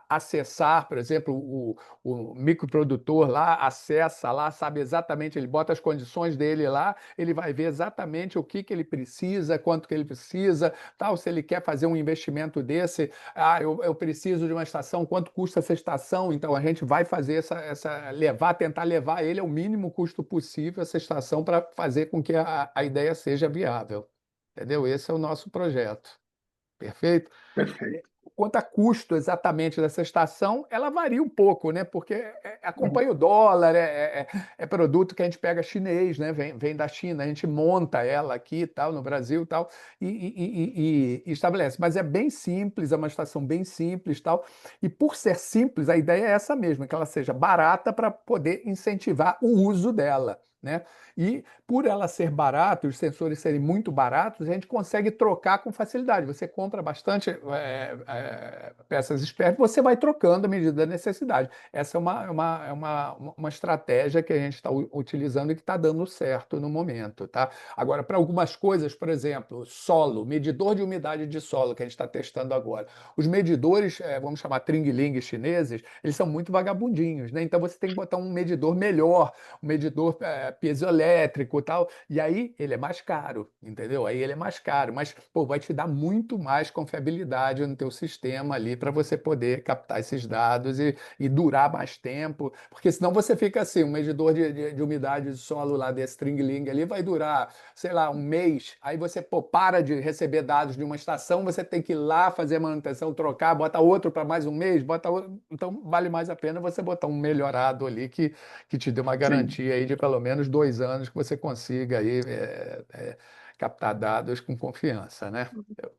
acessar, por exemplo, o microprodutor lá, acessa lá, sabe exatamente, ele bota as condições dele lá, ele vai ver exatamente o que ele precisa, quanto que ele precisa, tal, se ele quer fazer um investimento desse, eu preciso de uma estação, quanto custa essa estação? Então a gente vai fazer tentar levar ele ao mínimo custo possível, essa estação, para fazer com que a ideia seja viável. Entendeu? Esse é o nosso projeto. Perfeito? Perfeito. Quanto a custo exatamente dessa estação, ela varia um pouco, né? Porque acompanha o dólar, é produto que a gente pega chinês, né? Vem da China, a gente monta ela aqui e tal, no Brasil e tal, e estabelece. Mas é bem simples, é uma estação bem simples tal. E por ser simples, a ideia é essa mesma, que ela seja barata para poder incentivar o uso dela, né? E por ela ser barata, os sensores serem muito baratos, a gente consegue trocar com facilidade. Você compra bastante peças spare, você vai trocando à medida da necessidade. Essa é uma estratégia que a gente está utilizando e que está dando certo no momento, tá? Agora, para algumas coisas, por exemplo, solo, medidor de umidade de solo, que a gente está testando agora. Os medidores, vamos chamar Tring-Ling chineses, eles são muito vagabundinhos, né? Então você tem que botar um medidor melhor, um medidor piezoelétrico e tal, e aí ele é mais caro, entendeu? Aí ele é mais caro, mas pô, vai te dar muito mais confiabilidade no teu sistema ali para você poder captar esses dados e durar mais tempo, porque senão você fica assim, um medidor de umidade de solo lá desse Tring-Ling ali vai durar, sei lá, um mês, aí você pô, para de receber dados de uma estação, você tem que ir lá fazer a manutenção, trocar, bota outro para mais um mês, bota outro, então vale mais a pena você botar um melhorado ali que te dê uma Sim, garantia aí de pelo menos 2 anos que você consiga aí captar dados com confiança, né?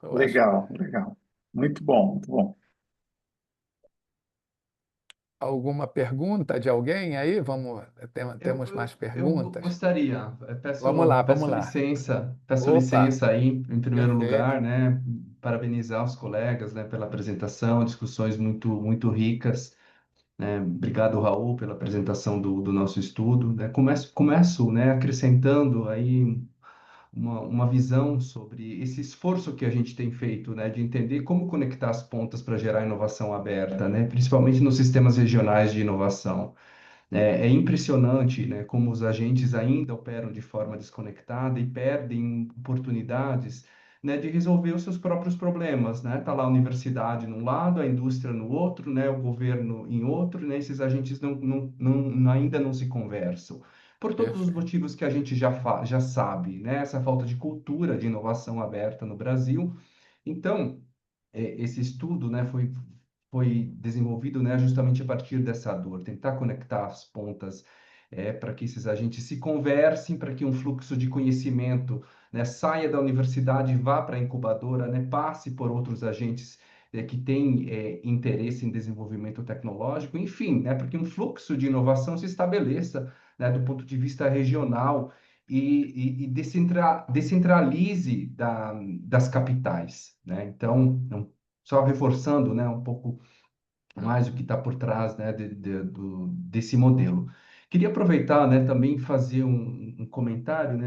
Eu acho. legal, legal. Muito bom, muito bom. Alguma pergunta de alguém aí? Temos mais Eu perguntas? gostaria, Vamos lá, vamos peço lá. licença, Opa, aí, em primeiro perfeito. lugar, né, parabenizar os colegas, né, pela apresentação, discussões muito ricas, né, obrigado, Raul, pela apresentação do nosso estudo, né, começo, né, acrescentando aí uma visão sobre esse esforço que a gente tem feito, né, de entender como conectar as pontas para gerar inovação aberta, né, principalmente nos sistemas regionais de inovação. É impressionante, né, como os agentes ainda operam de forma desconectada e perdem oportunidades, né, de resolver os seus próprios problemas, né? Tá lá a universidade num lado, a indústria no outro, né, o governo em outro, né? Esses agentes ainda não se conversam. Por todos os Perfeito. motivos que a gente já sabe, né? Essa falta de cultura de inovação aberta no Brasil. Então, esse estudo, né, foi desenvolvido, né, justamente a partir dessa dor, tentar conectar as pontas para que esses agentes se conversem, para que um fluxo de conhecimento, né, saia da universidade e vá para a incubadora, né, passe por outros agentes que têm interesse em desenvolvimento tecnológico, enfim, né, para que um fluxo de inovação se estabeleça, né, do ponto de vista regional e descentralize das capitais, né? Então, só reforçando, né, um pouco mais o que está por trás, né, desse modelo. Queria aproveitar, né, também fazer um comentário,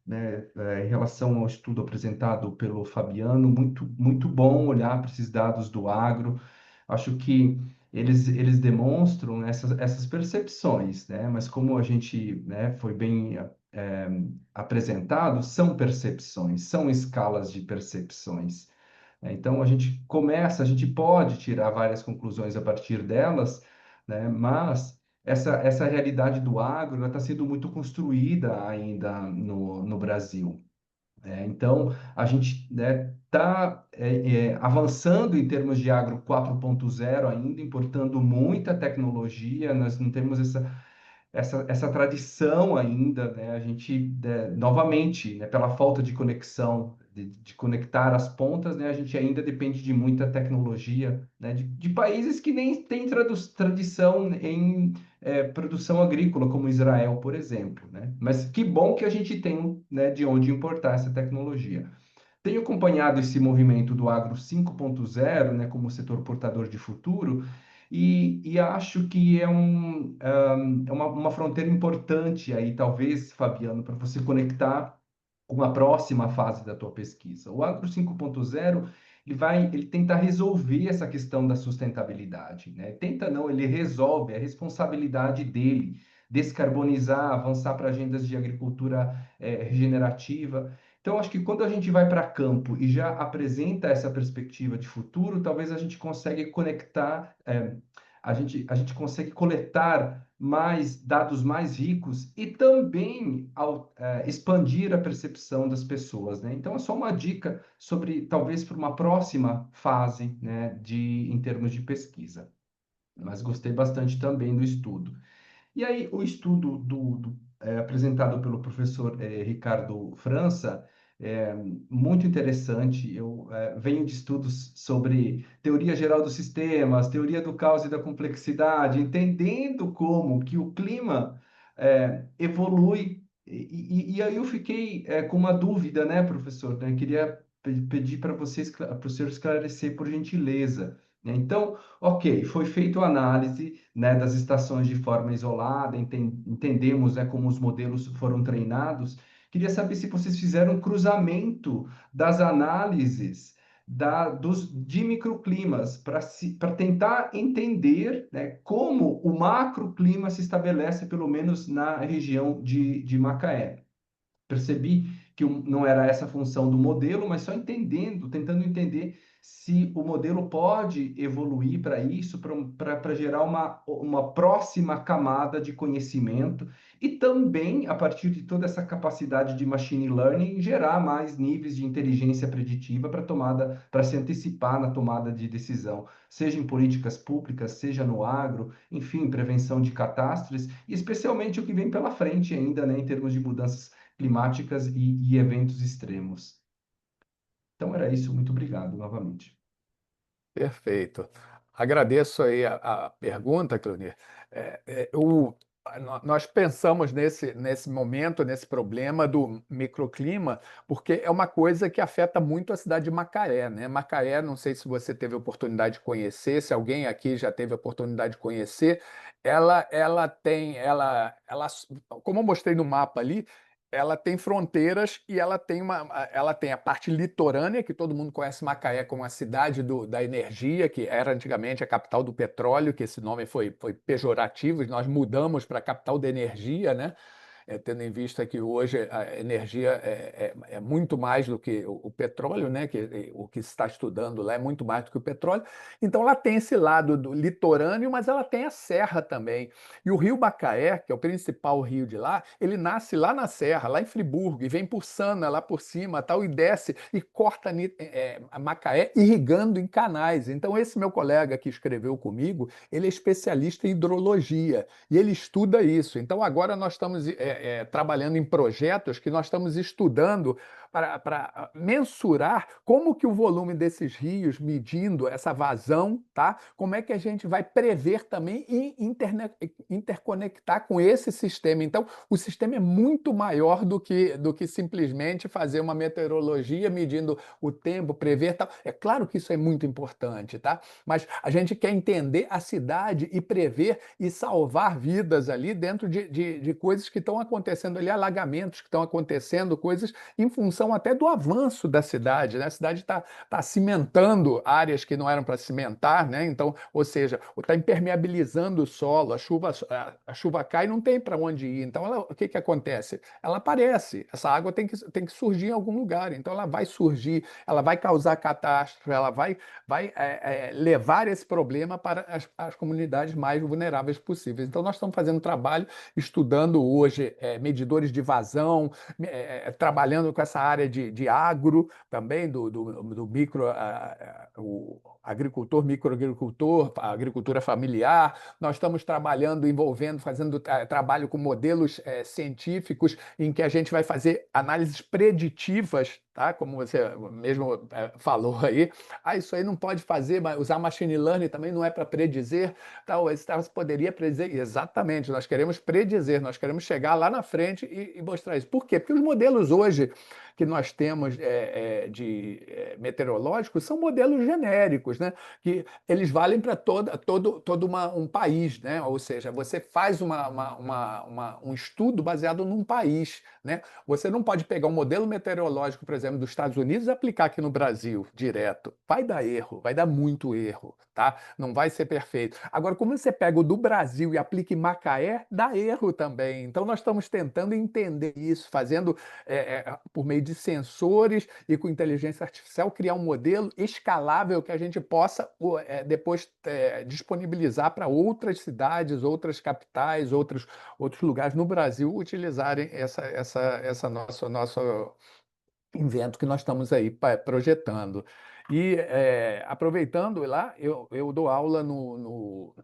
em relação ao estudo apresentado pelo Fabiano. Muito bom olhar para esses dados do agro. Acho que eles demonstram essas percepções, né, mas como a gente, né, foi bem apresentado, são percepções, são escalas de percepções. Então, a gente pode tirar várias conclusões a partir delas, né? Mas essa realidade do agro está sendo muito construída ainda no Brasil. Então, a gente, né, está avançando em termos de agro 4.0 ainda, importando muita tecnologia, nós não temos essa tradição ainda, né? A gente, novamente, né, pela falta de conexão, de conectar as pontas, né, a gente ainda depende de muita tecnologia, né, de países que nem têm tradição em produção agrícola, como Israel, por exemplo, né? Mas que bom que a gente tem, né, de onde importar essa tecnologia. Tenho acompanhado esse movimento do Agro 5.0, né, como setor portador de futuro, e acho que é uma fronteira importante aí, talvez, Fabiano, para você conectar com a próxima fase da tua pesquisa. O Agro 5.0, ele tenta resolver essa questão da sustentabilidade, né? Tenta não, ele resolve, é responsabilidade dele descarbonizar, avançar para agendas de agricultura regenerativa. Então, acho que quando a gente vai para campo e já apresenta essa perspectiva de futuro, talvez a gente consiga conectar, a gente consegue coletar mais dados mais ricos e também expandir a percepção das pessoas, né? Então, é só uma dica sobre, talvez, para uma próxima fase, né, em termos de pesquisa. Mas gostei bastante também do estudo. E aí, o estudo apresentado pelo professor Ricardo França é muito interessante. Eu venho de estudos sobre teoria geral dos sistemas, teoria do caos e da complexidade, entendendo como que o clima evolui. E aí eu fiquei com uma dúvida, né, professor? Né? Queria pedir para o senhor esclarecer, por gentileza. Né? Então, ok, foi feita a análise, né, das estações de forma isolada, entendemos, né, como os modelos foram treinados. Queria saber se vocês fizeram um cruzamento das análises de microclimas para tentar entender, né, como o macroclima se estabelece, pelo menos na região de Macaé. Percebi que não era essa a função do modelo, mas só tentando entender se o modelo pode evoluir para isso, para gerar uma próxima camada de conhecimento e também, a partir de toda essa capacidade de machine learning, gerar mais níveis de inteligência preditiva para se antecipar na tomada de decisão, seja em políticas públicas, seja no agro, enfim, prevenção de catástrofes, e especialmente o que vem pela frente ainda, né, em termos de mudanças climáticas e eventos extremos. Então era isso, muito obrigado novamente. Perfeito. Agradeço aí a pergunta, Cleonir. Nós pensamos nesse momento, nesse problema do microclima, porque é uma coisa que afeta muito a cidade de Macaé, né? Macaé, não sei se você teve a oportunidade de conhecer, se alguém aqui já teve a oportunidade de conhecer, como eu mostrei no mapa ali, ela tem fronteiras e ela tem a parte litorânea, que todo mundo conhece Macaé como a cidade da energia, que era antigamente a capital do petróleo, que esse nome foi pejorativo, e nós mudamos para a capital da energia, né? Tendo em vista que hoje a energia é muito mais do que o petróleo, né? O que se está estudando lá é muito mais do que o petróleo. Então, ela tem esse lado do litorâneo, mas ela tem a serra também. E o rio Macaé, que é o principal rio de lá, ele nasce lá na serra, lá em Friburgo, e vem por Sana, lá por cima, tal, e desce e corta a Macaé, irrigando em canais. Então, esse meu colega que escreveu comigo, ele é especialista em hidrologia, e ele estuda isso. Então, agora nós estamos trabalhando em projetos que nós estamos estudando para mensurar como que o volume desses rios, medindo essa vazão, tá? Como é que a gente vai prever também e interconectar com esse sistema. Então, o sistema é muito maior do que simplesmente fazer uma meteorologia medindo o tempo, prever tal. É claro que isso é muito importante, tá? Mas a gente quer entender a cidade e prever e salvar vidas ali dentro de coisas que estão acontecendo ali, alagamentos que estão acontecendo, coisas em função até do avanço da cidade, né? A cidade está cimentando áreas que não eram para cimentar, né? Então, ou seja, está impermeabilizando o solo, a chuva cai e não tem para onde ir. Então, o que acontece? Ela aparece, essa água tem que surgir em algum lugar, então ela vai surgir, ela vai causar catástrofe, ela vai levar esse problema para as comunidades mais vulneráveis possíveis. Então, nós estamos fazendo trabalho, estudando hoje medidores de vazão, trabalhando com essa área de agro também, do micro, o agricultor, microagricultor, a agricultura familiar. Nós estamos trabalhando, envolvendo, fazendo trabalho com modelos científicos em que a gente vai fazer análises preditivas, tá? Como você mesmo falou aí. Isso aí não pode fazer, mas usar machine learning também não é para predizer. Tal, você poderia predizer. Exatamente, nós queremos predizer, nós queremos chegar lá na frente e mostrar isso. Por quê? Porque os modelos hoje que nós temos meteorológicos são modelos genéricos, né? Que eles valem para todo um país, né? Ou seja, você faz um estudo baseado num país, né? Você não pode pegar um modelo meteorológico, por exemplo, dos Estados Unidos e aplicar aqui no Brasil direto. Vai dar erro, vai dar muito erro, tá? Não vai ser perfeito. Agora, como você pega o do Brasil e aplica em Macaé, dá erro também. Então, nós estamos tentando entender isso, fazendo por meio de sensores e com inteligência artificial, criar um modelo escalável que a gente possa depois disponibilizar para outras cidades, outras capitais, outros lugares no Brasil utilizarem essa nosso invento que nós estamos aí projetando. E aproveitando lá, eu dou aula no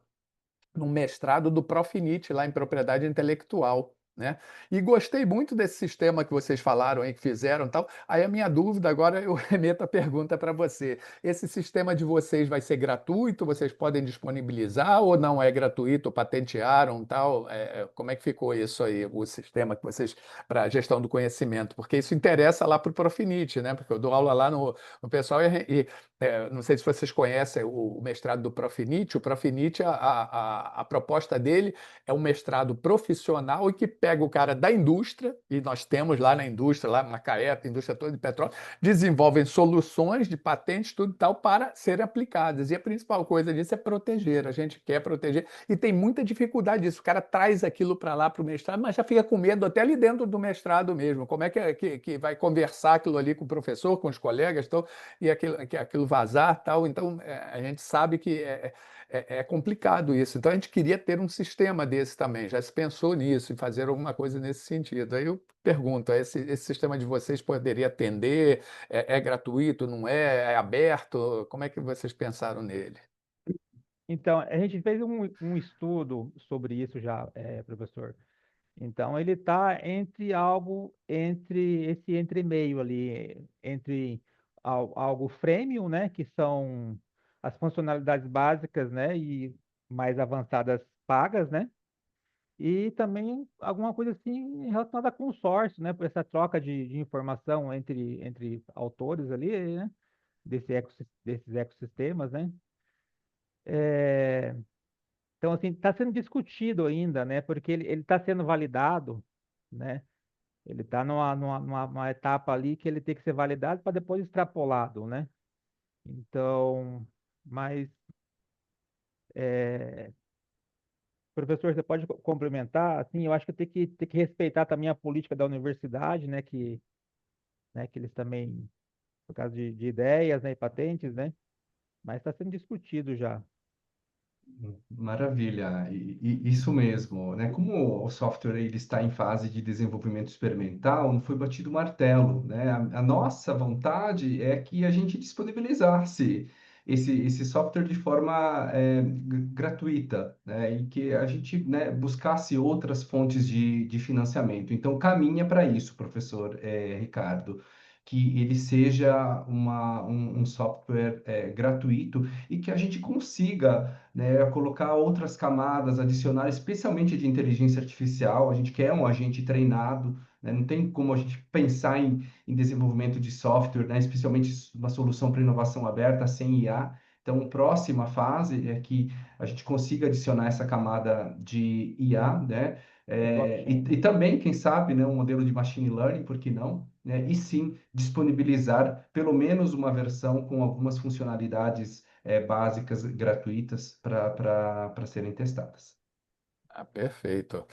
mestrado do Profinit, lá em propriedade intelectual, né? E gostei muito desse sistema que vocês falaram aí, que fizeram e tal. Aí a minha dúvida agora, eu remeto a pergunta para você. Esse sistema de vocês vai ser gratuito? Vocês podem disponibilizar ou não é gratuito? Patentearam e tal? Como é que ficou isso aí, o sistema que vocês, para a gestão do conhecimento? Porque isso interessa lá para o Profinit, né? Porque eu dou aula lá no pessoal não sei se vocês conhecem o mestrado do Profinit. O Profinit, a proposta dele é um mestrado profissional e que pega o cara da indústria, e nós temos lá na indústria, lá na Caeta, indústria toda de petróleo, desenvolvem soluções de patentes, tudo e tal, para serem aplicadas. E a principal coisa disso é proteger. A gente quer proteger e tem muita dificuldade disso. O cara traz aquilo para lá, para o mestrado, mas já fica com medo até ali dentro do mestrado mesmo. Como é que vai conversar aquilo ali com o professor, com os colegas, então, e aquilo vazar, tal. Então, a gente sabe que é complicado isso. Então, a gente queria ter um sistema desse também. Já se pensou nisso, em fazer alguma coisa nesse sentido. Aí eu pergunto, esse sistema de vocês poderia atender? É gratuito, não é? É aberto? Como é que vocês pensaram nele? Então, a gente fez um estudo sobre isso já, professor. Então, ele está entre esse entre-meio ali, entre algo freemium, né, que são as funcionalidades básicas, né, e mais avançadas pagas, né, e também alguma coisa assim relacionada a consórcio, né, por essa troca de informação entre autores ali, né, desses ecossistemas, né. Então, assim, está sendo discutido ainda, né, porque ele está sendo validado, né. Ele está numa etapa ali que ele tem que ser validado para depois extrapolado, né? Então, mas, professor, você pode complementar? Assim, eu acho que tem que respeitar também a política da universidade, né, que eles também, por causa de ideias, né, e patentes, né? Mas está sendo discutido já. Maravilha, e isso mesmo, né? Como o software ele está em fase de desenvolvimento experimental, não foi batido o martelo, né? A nossa vontade é que a gente disponibilizasse esse software de forma gratuita, né? E que a gente, né, buscasse outras fontes de financiamento. Então, caminha para isso, professor Ricardo, que ele seja um software gratuito e que a gente consiga, né, colocar outras camadas adicionais, especialmente de inteligência artificial. A gente quer um agente treinado, né? Não tem como a gente pensar em desenvolvimento de software, né, especialmente uma solução para inovação aberta sem IA. Então, a próxima fase é que a gente consiga adicionar essa camada de IA, né? Do E blockchain. também, quem sabe, né, um modelo de machine learning, por que não? Né? E sim, disponibilizar pelo menos uma versão com algumas funcionalidades básicas gratuitas para serem testadas. Perfeito.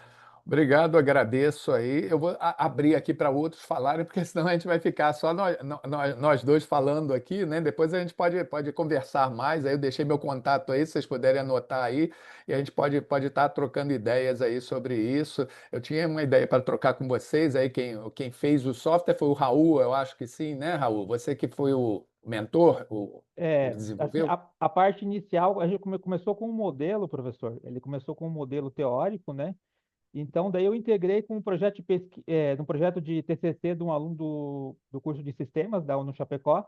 Obrigado, agradeço aí. Eu vou abrir aqui para outros falarem, porque senão a gente vai ficar só nós dois falando aqui, né? Depois a gente pode conversar mais. Aí eu deixei meu contato aí, se vocês puderem anotar aí, e a gente pode estar trocando ideias aí sobre isso. Eu tinha uma ideia para trocar com vocês aí. Quem fez o software foi o Raul, eu acho que sim, né, Raul? Você que foi o mentor, ele Assim, desenvolveu? a parte inicial, a gente começou com um modelo, professor. Ele começou com um modelo teórico, né? Então, daí eu integrei com um projeto no projeto de TCC de um aluno do curso de sistemas da UNO Chapecó,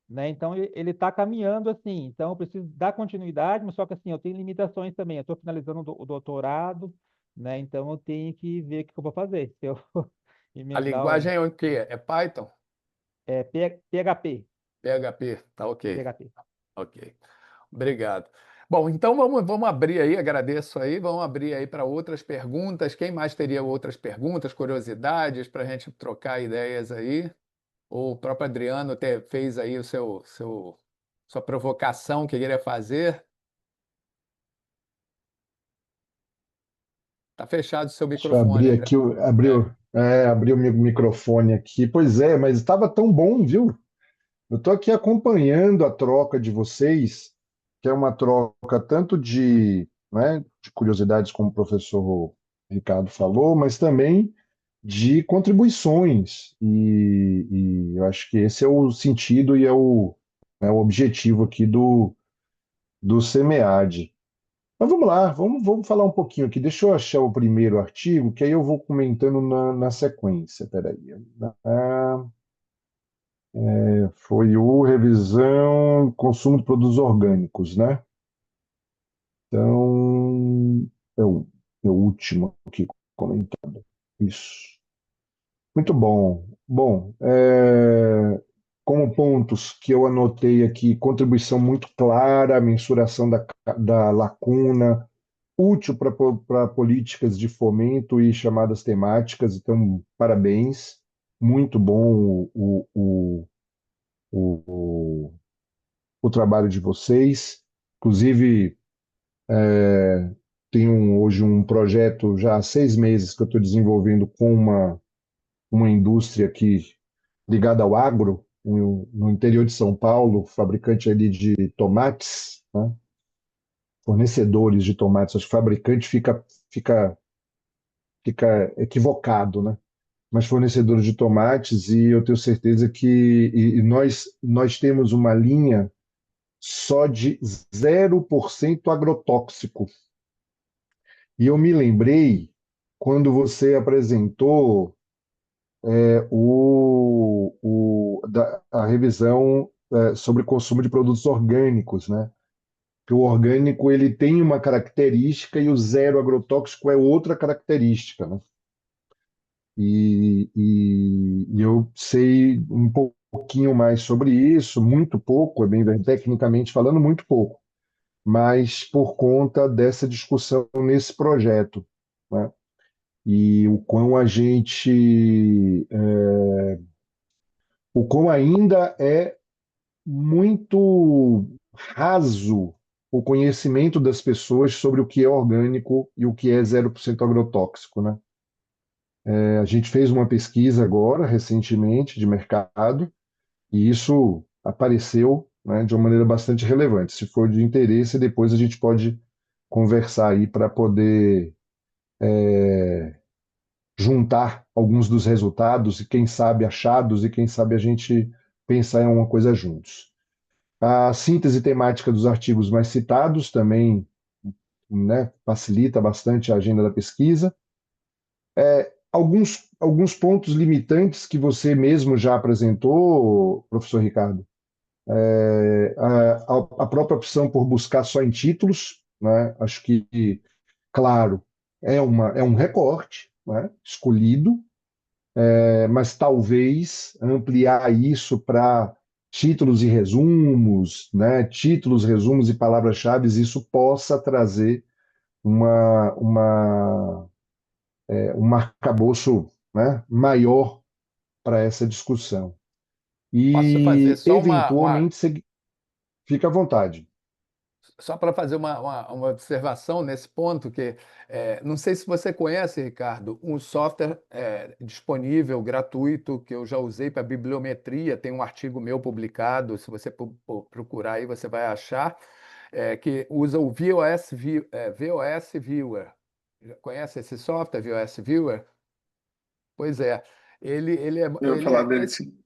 né? Então, ele está caminhando assim. Então, eu preciso dar continuidade, mas só que assim, eu tenho limitações também. Eu estou finalizando o doutorado, né? Então, eu tenho que ver o que eu vou fazer. Se eu A emendar linguagem é o quê? É Python? PHP, PHP? Tá ok. PHP. Ok. Obrigado. Bom, então vamos abrir aí, agradeço aí, vamos abrir aí para outras perguntas. Quem mais teria outras perguntas, curiosidades para a gente trocar ideias aí? O próprio Adriano fez aí sua provocação que queria fazer. Está fechado o seu Deixa eu microfone, abrir Adriano. aqui, É. abrir o meu microfone aqui. Pois é, mas estava tão bom, viu? Eu estou aqui acompanhando a troca de vocês, que é uma troca tanto de curiosidades, como o professor Ricardo falou, mas também de contribuições. E eu acho que esse é o sentido e é o objetivo aqui do SEMEAD. Mas vamos lá, vamos falar um pouquinho aqui. Deixa eu achar o primeiro artigo, que aí eu vou comentando na sequência. Peraí. Ah, foi o revisão consumo de produtos orgânicos, né? Então, é o último aqui comentado. Isso. Muito bom. Bom, como pontos que eu anotei aqui, contribuição muito clara, mensuração da lacuna, útil para políticas de fomento e chamadas temáticas. Então, parabéns. Muito bom o, o trabalho de vocês. Inclusive, tenho hoje um projeto já há 6 meses que eu estou desenvolvendo com uma indústria aqui ligada ao agro, no interior de São Paulo, fabricante ali de tomates, né? Fornecedores de tomates. Acho que fabricante fica equivocado, né? Mas fornecedores de tomates, e eu tenho certeza que nós temos uma linha só de 0% agrotóxico. E eu me lembrei quando você apresentou a revisão sobre consumo de produtos orgânicos, né? Que o orgânico ele tem uma característica e o zero agrotóxico é outra característica, né? E eu sei um pouquinho mais sobre isso, muito pouco, tecnicamente falando, muito pouco, mas por conta dessa discussão nesse projeto, né? E o quão ainda é muito raso o conhecimento das pessoas sobre o que é orgânico e o que é 0% agrotóxico, né? A gente fez uma pesquisa agora, recentemente, de mercado, e isso apareceu, né, de uma maneira bastante relevante. Se for de interesse, depois a gente pode conversar aí para poder juntar alguns dos resultados e, quem sabe, achados, e quem sabe a gente pensar em alguma coisa juntos. A síntese temática dos artigos mais citados também, né, facilita bastante a agenda da pesquisa. Alguns pontos limitantes que você mesmo já apresentou, professor Ricardo. A própria opção por buscar só em títulos, né? Acho que, claro, é um recorte, né, escolhido, mas talvez ampliar isso para títulos e resumos, né? Títulos, resumos e palavras-chave, isso possa trazer um arcabouço, né, maior para essa discussão. Posso fazer E, só eventualmente, fica à vontade. só para fazer uma observação nesse ponto, que não sei se você conhece, Ricardo, um software disponível, gratuito, que eu já usei para bibliometria, tem um artigo meu publicado, se você procurar aí você vai achar, que usa o VOS Viewer. Conhece esse software, VOS Viewer? Pois é, ele, ele é, Eu vou ele falar é dele sim.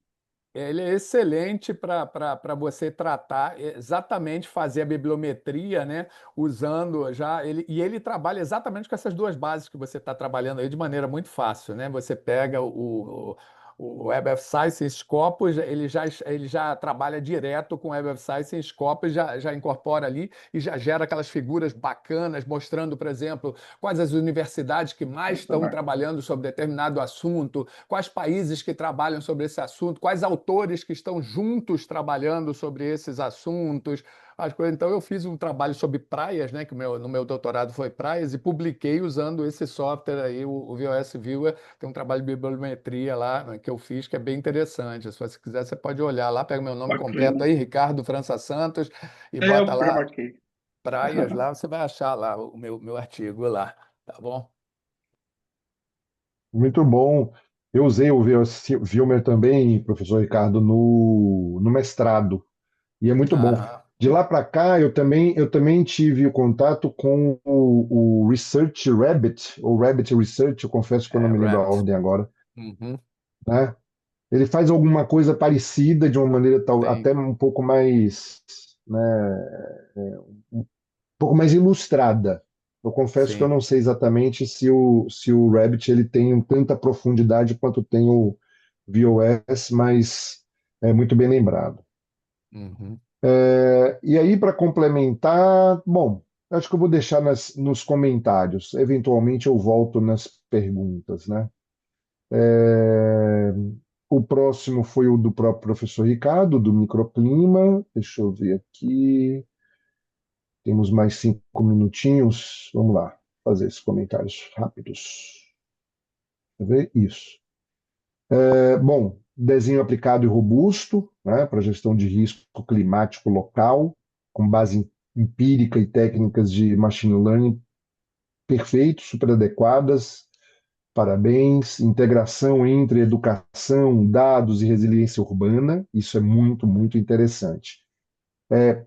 ele é excelente para você tratar, exatamente fazer a bibliometria, né? Usando já ele e ele trabalha exatamente com essas duas bases que você está trabalhando aí de maneira muito fácil, né? Você pega o Web of Science e Scopus, ele já trabalha direto com Web of Science e Scopus, já incorpora ali e já gera aquelas figuras bacanas, mostrando, por exemplo, quais as universidades que mais estão trabalhando sobre determinado assunto, quais países que trabalham sobre esse assunto, quais autores que estão juntos trabalhando sobre esses assuntos. As coisas. Então, eu fiz um trabalho sobre praias, né, que no meu doutorado foi praias, e publiquei usando esse software aí, o VOS Viewer. Tem um trabalho de bibliometria lá, né, que eu fiz, que é bem interessante. Se você quiser, você pode olhar lá, pega meu nome completo Bacana. aí, Ricardo França Santos, e Eu bota já lá marquei. praias lá, você vai achar lá o meu artigo lá, tá bom? Muito bom. Eu usei o Vilmer também, professor Ricardo, no mestrado, e é muito bom. Aham. De lá para cá, eu também tive o contato com o Research Rabbit, ou Rabbit Research, eu confesso que eu não me lembro a Rabbit. ordem agora, Uhum. né? Ele faz alguma coisa parecida, de uma maneira Sim, até um pouco mais, né, um pouco mais ilustrada. Eu confesso que eu sim. não sei exatamente se o Rabbit ele tem tanta profundidade quanto tem o VOS, mas é muito bem lembrado. Uhum. E aí, para complementar, bom, acho que eu vou deixar nos comentários. Eventualmente eu volto nas perguntas, né? É, o próximo foi o do próprio professor Ricardo, do microclima. Deixa eu ver aqui. Temos mais 5 minutinhos. Vamos lá, fazer esses comentários rápidos. Quer ver? Isso. Bom, desenho aplicado e robusto, né, para gestão de risco climático local, com base empírica e técnicas de machine learning perfeito, super adequadas. Parabéns. Integração entre educação, dados e resiliência urbana. Isso é muito, muito interessante.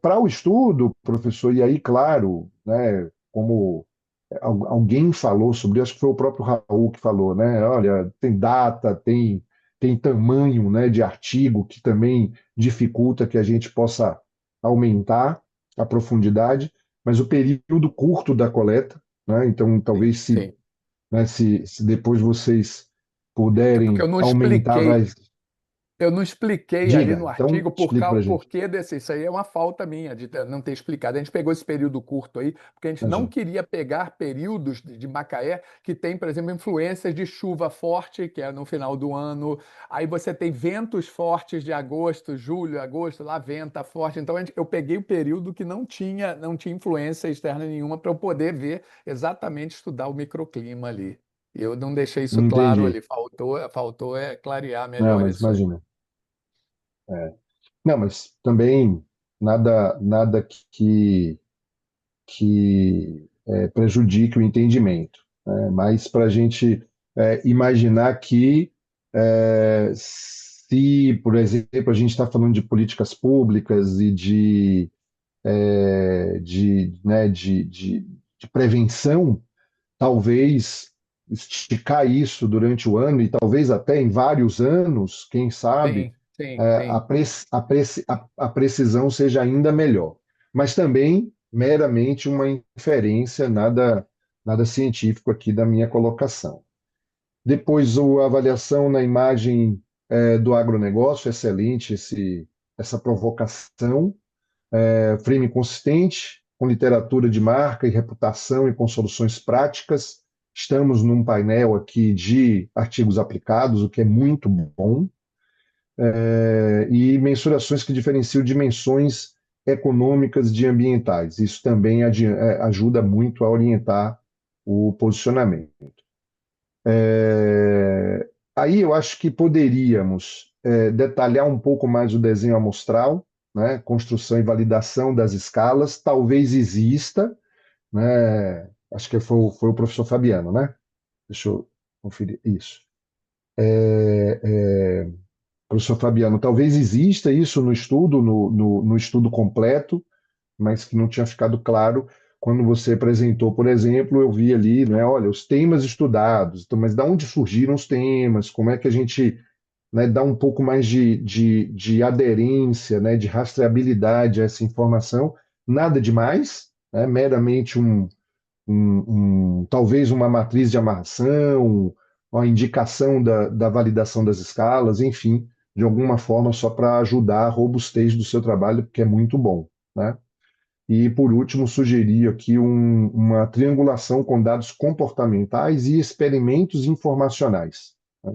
Para o estudo, professor, e aí, claro, né, como alguém falou sobre, acho que foi o próprio Raul que falou, né? Olha, tem data, tem tamanho, né, de artigo que também dificulta que a gente possa aumentar a profundidade, mas o período curto da coleta, né? Então, Sim, talvez sim. se depois vocês É porque puderem aumentar, vai. eu não expliquei ali Diga, no então artigo explique para o a gente. porquê desse. Isso aí é uma falta minha de não ter explicado. A gente pegou esse período curto aí, porque a gente não Imagina. queria pegar períodos de Macaé que tem, por exemplo, influências de chuva forte, que é no final do ano. Aí você tem ventos fortes de agosto, julho, agosto, lá venta forte. Então eu peguei o período que não tinha influência externa nenhuma para eu poder ver exatamente estudar o microclima ali. Eu não deixei isso claro Entendi. ali, faltou clarear Não, melhor mas isso aí. imagina. É. Não, mas também nada que prejudique o entendimento, né? Mas para a gente imaginar que se, por exemplo, a gente está falando de políticas públicas e de prevenção, talvez esticar isso durante o ano e talvez até em vários anos, quem sabe, Sim, sim, sim. a precisão seja ainda melhor. Mas também meramente uma inferência, nada científico aqui da minha colocação. Depois, a avaliação na imagem do agronegócio, excelente essa provocação. Frame consistente, com literatura de marca e reputação e com soluções práticas. Estamos num painel aqui de artigos aplicados, o que é muito bom, e mensurações que diferenciam dimensões econômicas de ambientais. Isso também ajuda muito a orientar o posicionamento. Aí eu acho que poderíamos detalhar um pouco mais o desenho amostral, né? Construção e validação das escalas, talvez exista, né? Acho que foi o professor Fabiano, né? Deixa eu conferir isso. Professor Fabiano, talvez exista isso no estudo, no estudo completo, mas que não tinha ficado claro quando você apresentou, por exemplo, eu vi ali, né, olha, os temas estudados, então, mas de onde surgiram os temas, como é que a gente, né, dá um pouco mais de aderência, né, de rastreabilidade a essa informação, nada demais, né, meramente talvez uma matriz de amarração, uma indicação da validação das escalas, enfim, de alguma forma só para ajudar a robustez do seu trabalho, que é muito bom, né? E, por último, sugerir aqui uma triangulação com dados comportamentais e experimentos informacionais, né?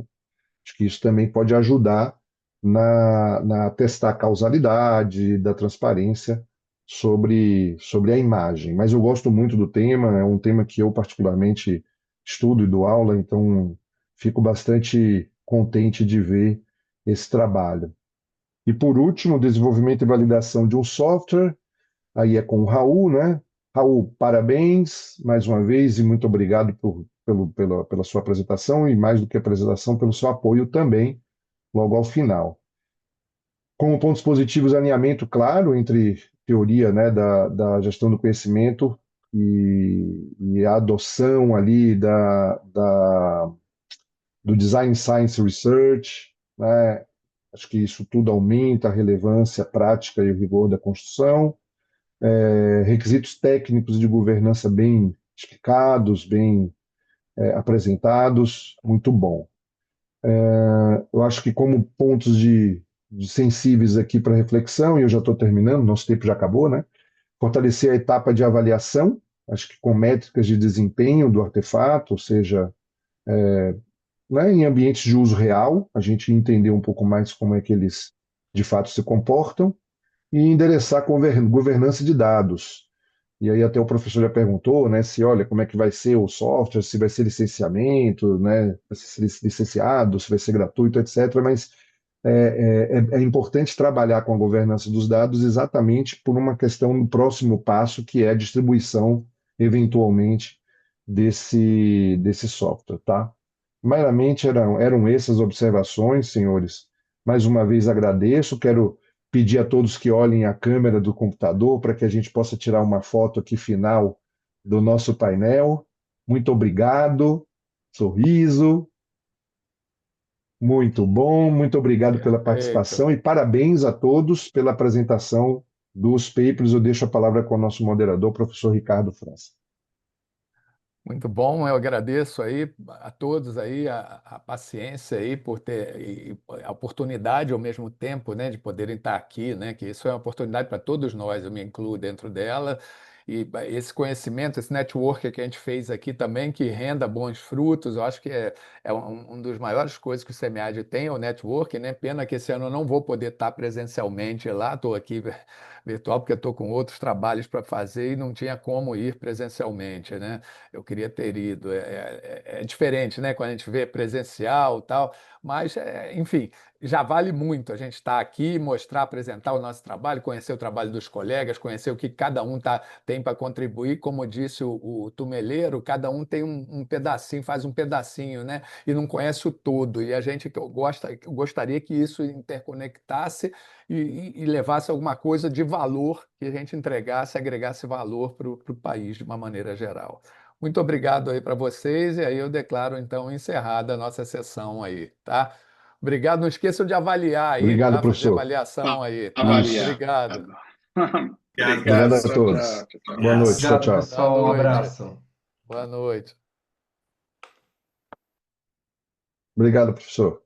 Acho que isso também pode ajudar na testar a causalidade, da transparência sobre a imagem. Mas eu gosto muito do tema, é um tema que eu particularmente estudo e dou aula, então fico bastante contente de ver esse trabalho. E, por último, desenvolvimento e validação de um software, aí é com o Raul, né? Raul, parabéns mais uma vez e muito obrigado pela sua apresentação e, mais do que apresentação, pelo seu apoio também, logo ao final. Como pontos positivos, alinhamento claro entre teoria, né, da gestão do conhecimento e a adoção ali do Design Science Research, né? Acho que isso tudo aumenta a relevância prática e o rigor da construção. Requisitos técnicos de governança bem explicados, bem apresentados, muito bom. Eu acho que como pontos de sensíveis aqui para reflexão, e eu já estou terminando, nosso tempo já acabou, né? Fortalecer a etapa de avaliação, acho que com métricas de desempenho do artefato, ou seja, né, em ambientes de uso real, a gente entender um pouco mais como é que eles de fato se comportam, e endereçar a governança de dados. E aí até o professor já perguntou, né, se olha como é que vai ser o software, se vai ser licenciamento, né, vai ser licenciado, se vai ser gratuito, etc. Mas é importante trabalhar com a governança dos dados exatamente por uma questão no próximo passo, que é a distribuição, eventualmente, desse software, tá? Meramente eram essas observações, senhores. Mais uma vez agradeço, quero pedir a todos que olhem a câmera do computador para que a gente possa tirar uma foto aqui final do nosso painel. Muito obrigado, sorriso, muito bom, muito obrigado pela Perfeito. participação e parabéns a todos pela apresentação dos papers. Eu deixo a palavra com o nosso moderador, professor Ricardo França. Muito bom, eu agradeço aí a todos aí a paciência aí por ter e a oportunidade ao mesmo tempo, né, de poderem estar aqui, né, que isso é uma oportunidade para todos nós, eu me incluo dentro dela. E esse conhecimento, esse network que a gente fez aqui também, que renda bons frutos, eu acho que é um dos maiores coisas que o SEMIAD tem, é o network, né? Pena que esse ano eu não vou poder estar presencialmente lá, estou aqui virtual porque estou com outros trabalhos para fazer e não tinha como ir presencialmente, né? Eu queria ter ido. É diferente, né? Quando a gente vê presencial e tal, mas, enfim, já vale muito a gente estar aqui, mostrar, apresentar o nosso trabalho, conhecer o trabalho dos colegas, conhecer o que cada um tem para contribuir. Como disse o Tumeleiro, cada um tem um pedacinho, faz um pedacinho, né? E não conhece o todo. E a gente gostaria que isso interconectasse e levasse alguma coisa de valor, que a gente entregasse, agregasse valor para o país de uma maneira geral. Muito obrigado aí para vocês, e aí eu declaro então encerrada a nossa sessão aí, tá? Obrigado, não esqueçam de avaliar aí, Obrigado, tá? Fazer professor. avaliação aí, tá? Isso. Obrigado. Obrigado, Obrigado Obrigado. a professor. Tchau, todos. tchau. Tchau, tchau. Boa noite. Tchau, Obrigado, tchau. Boa pessoal. Um noite. abraço. Boa noite. Obrigado, professor.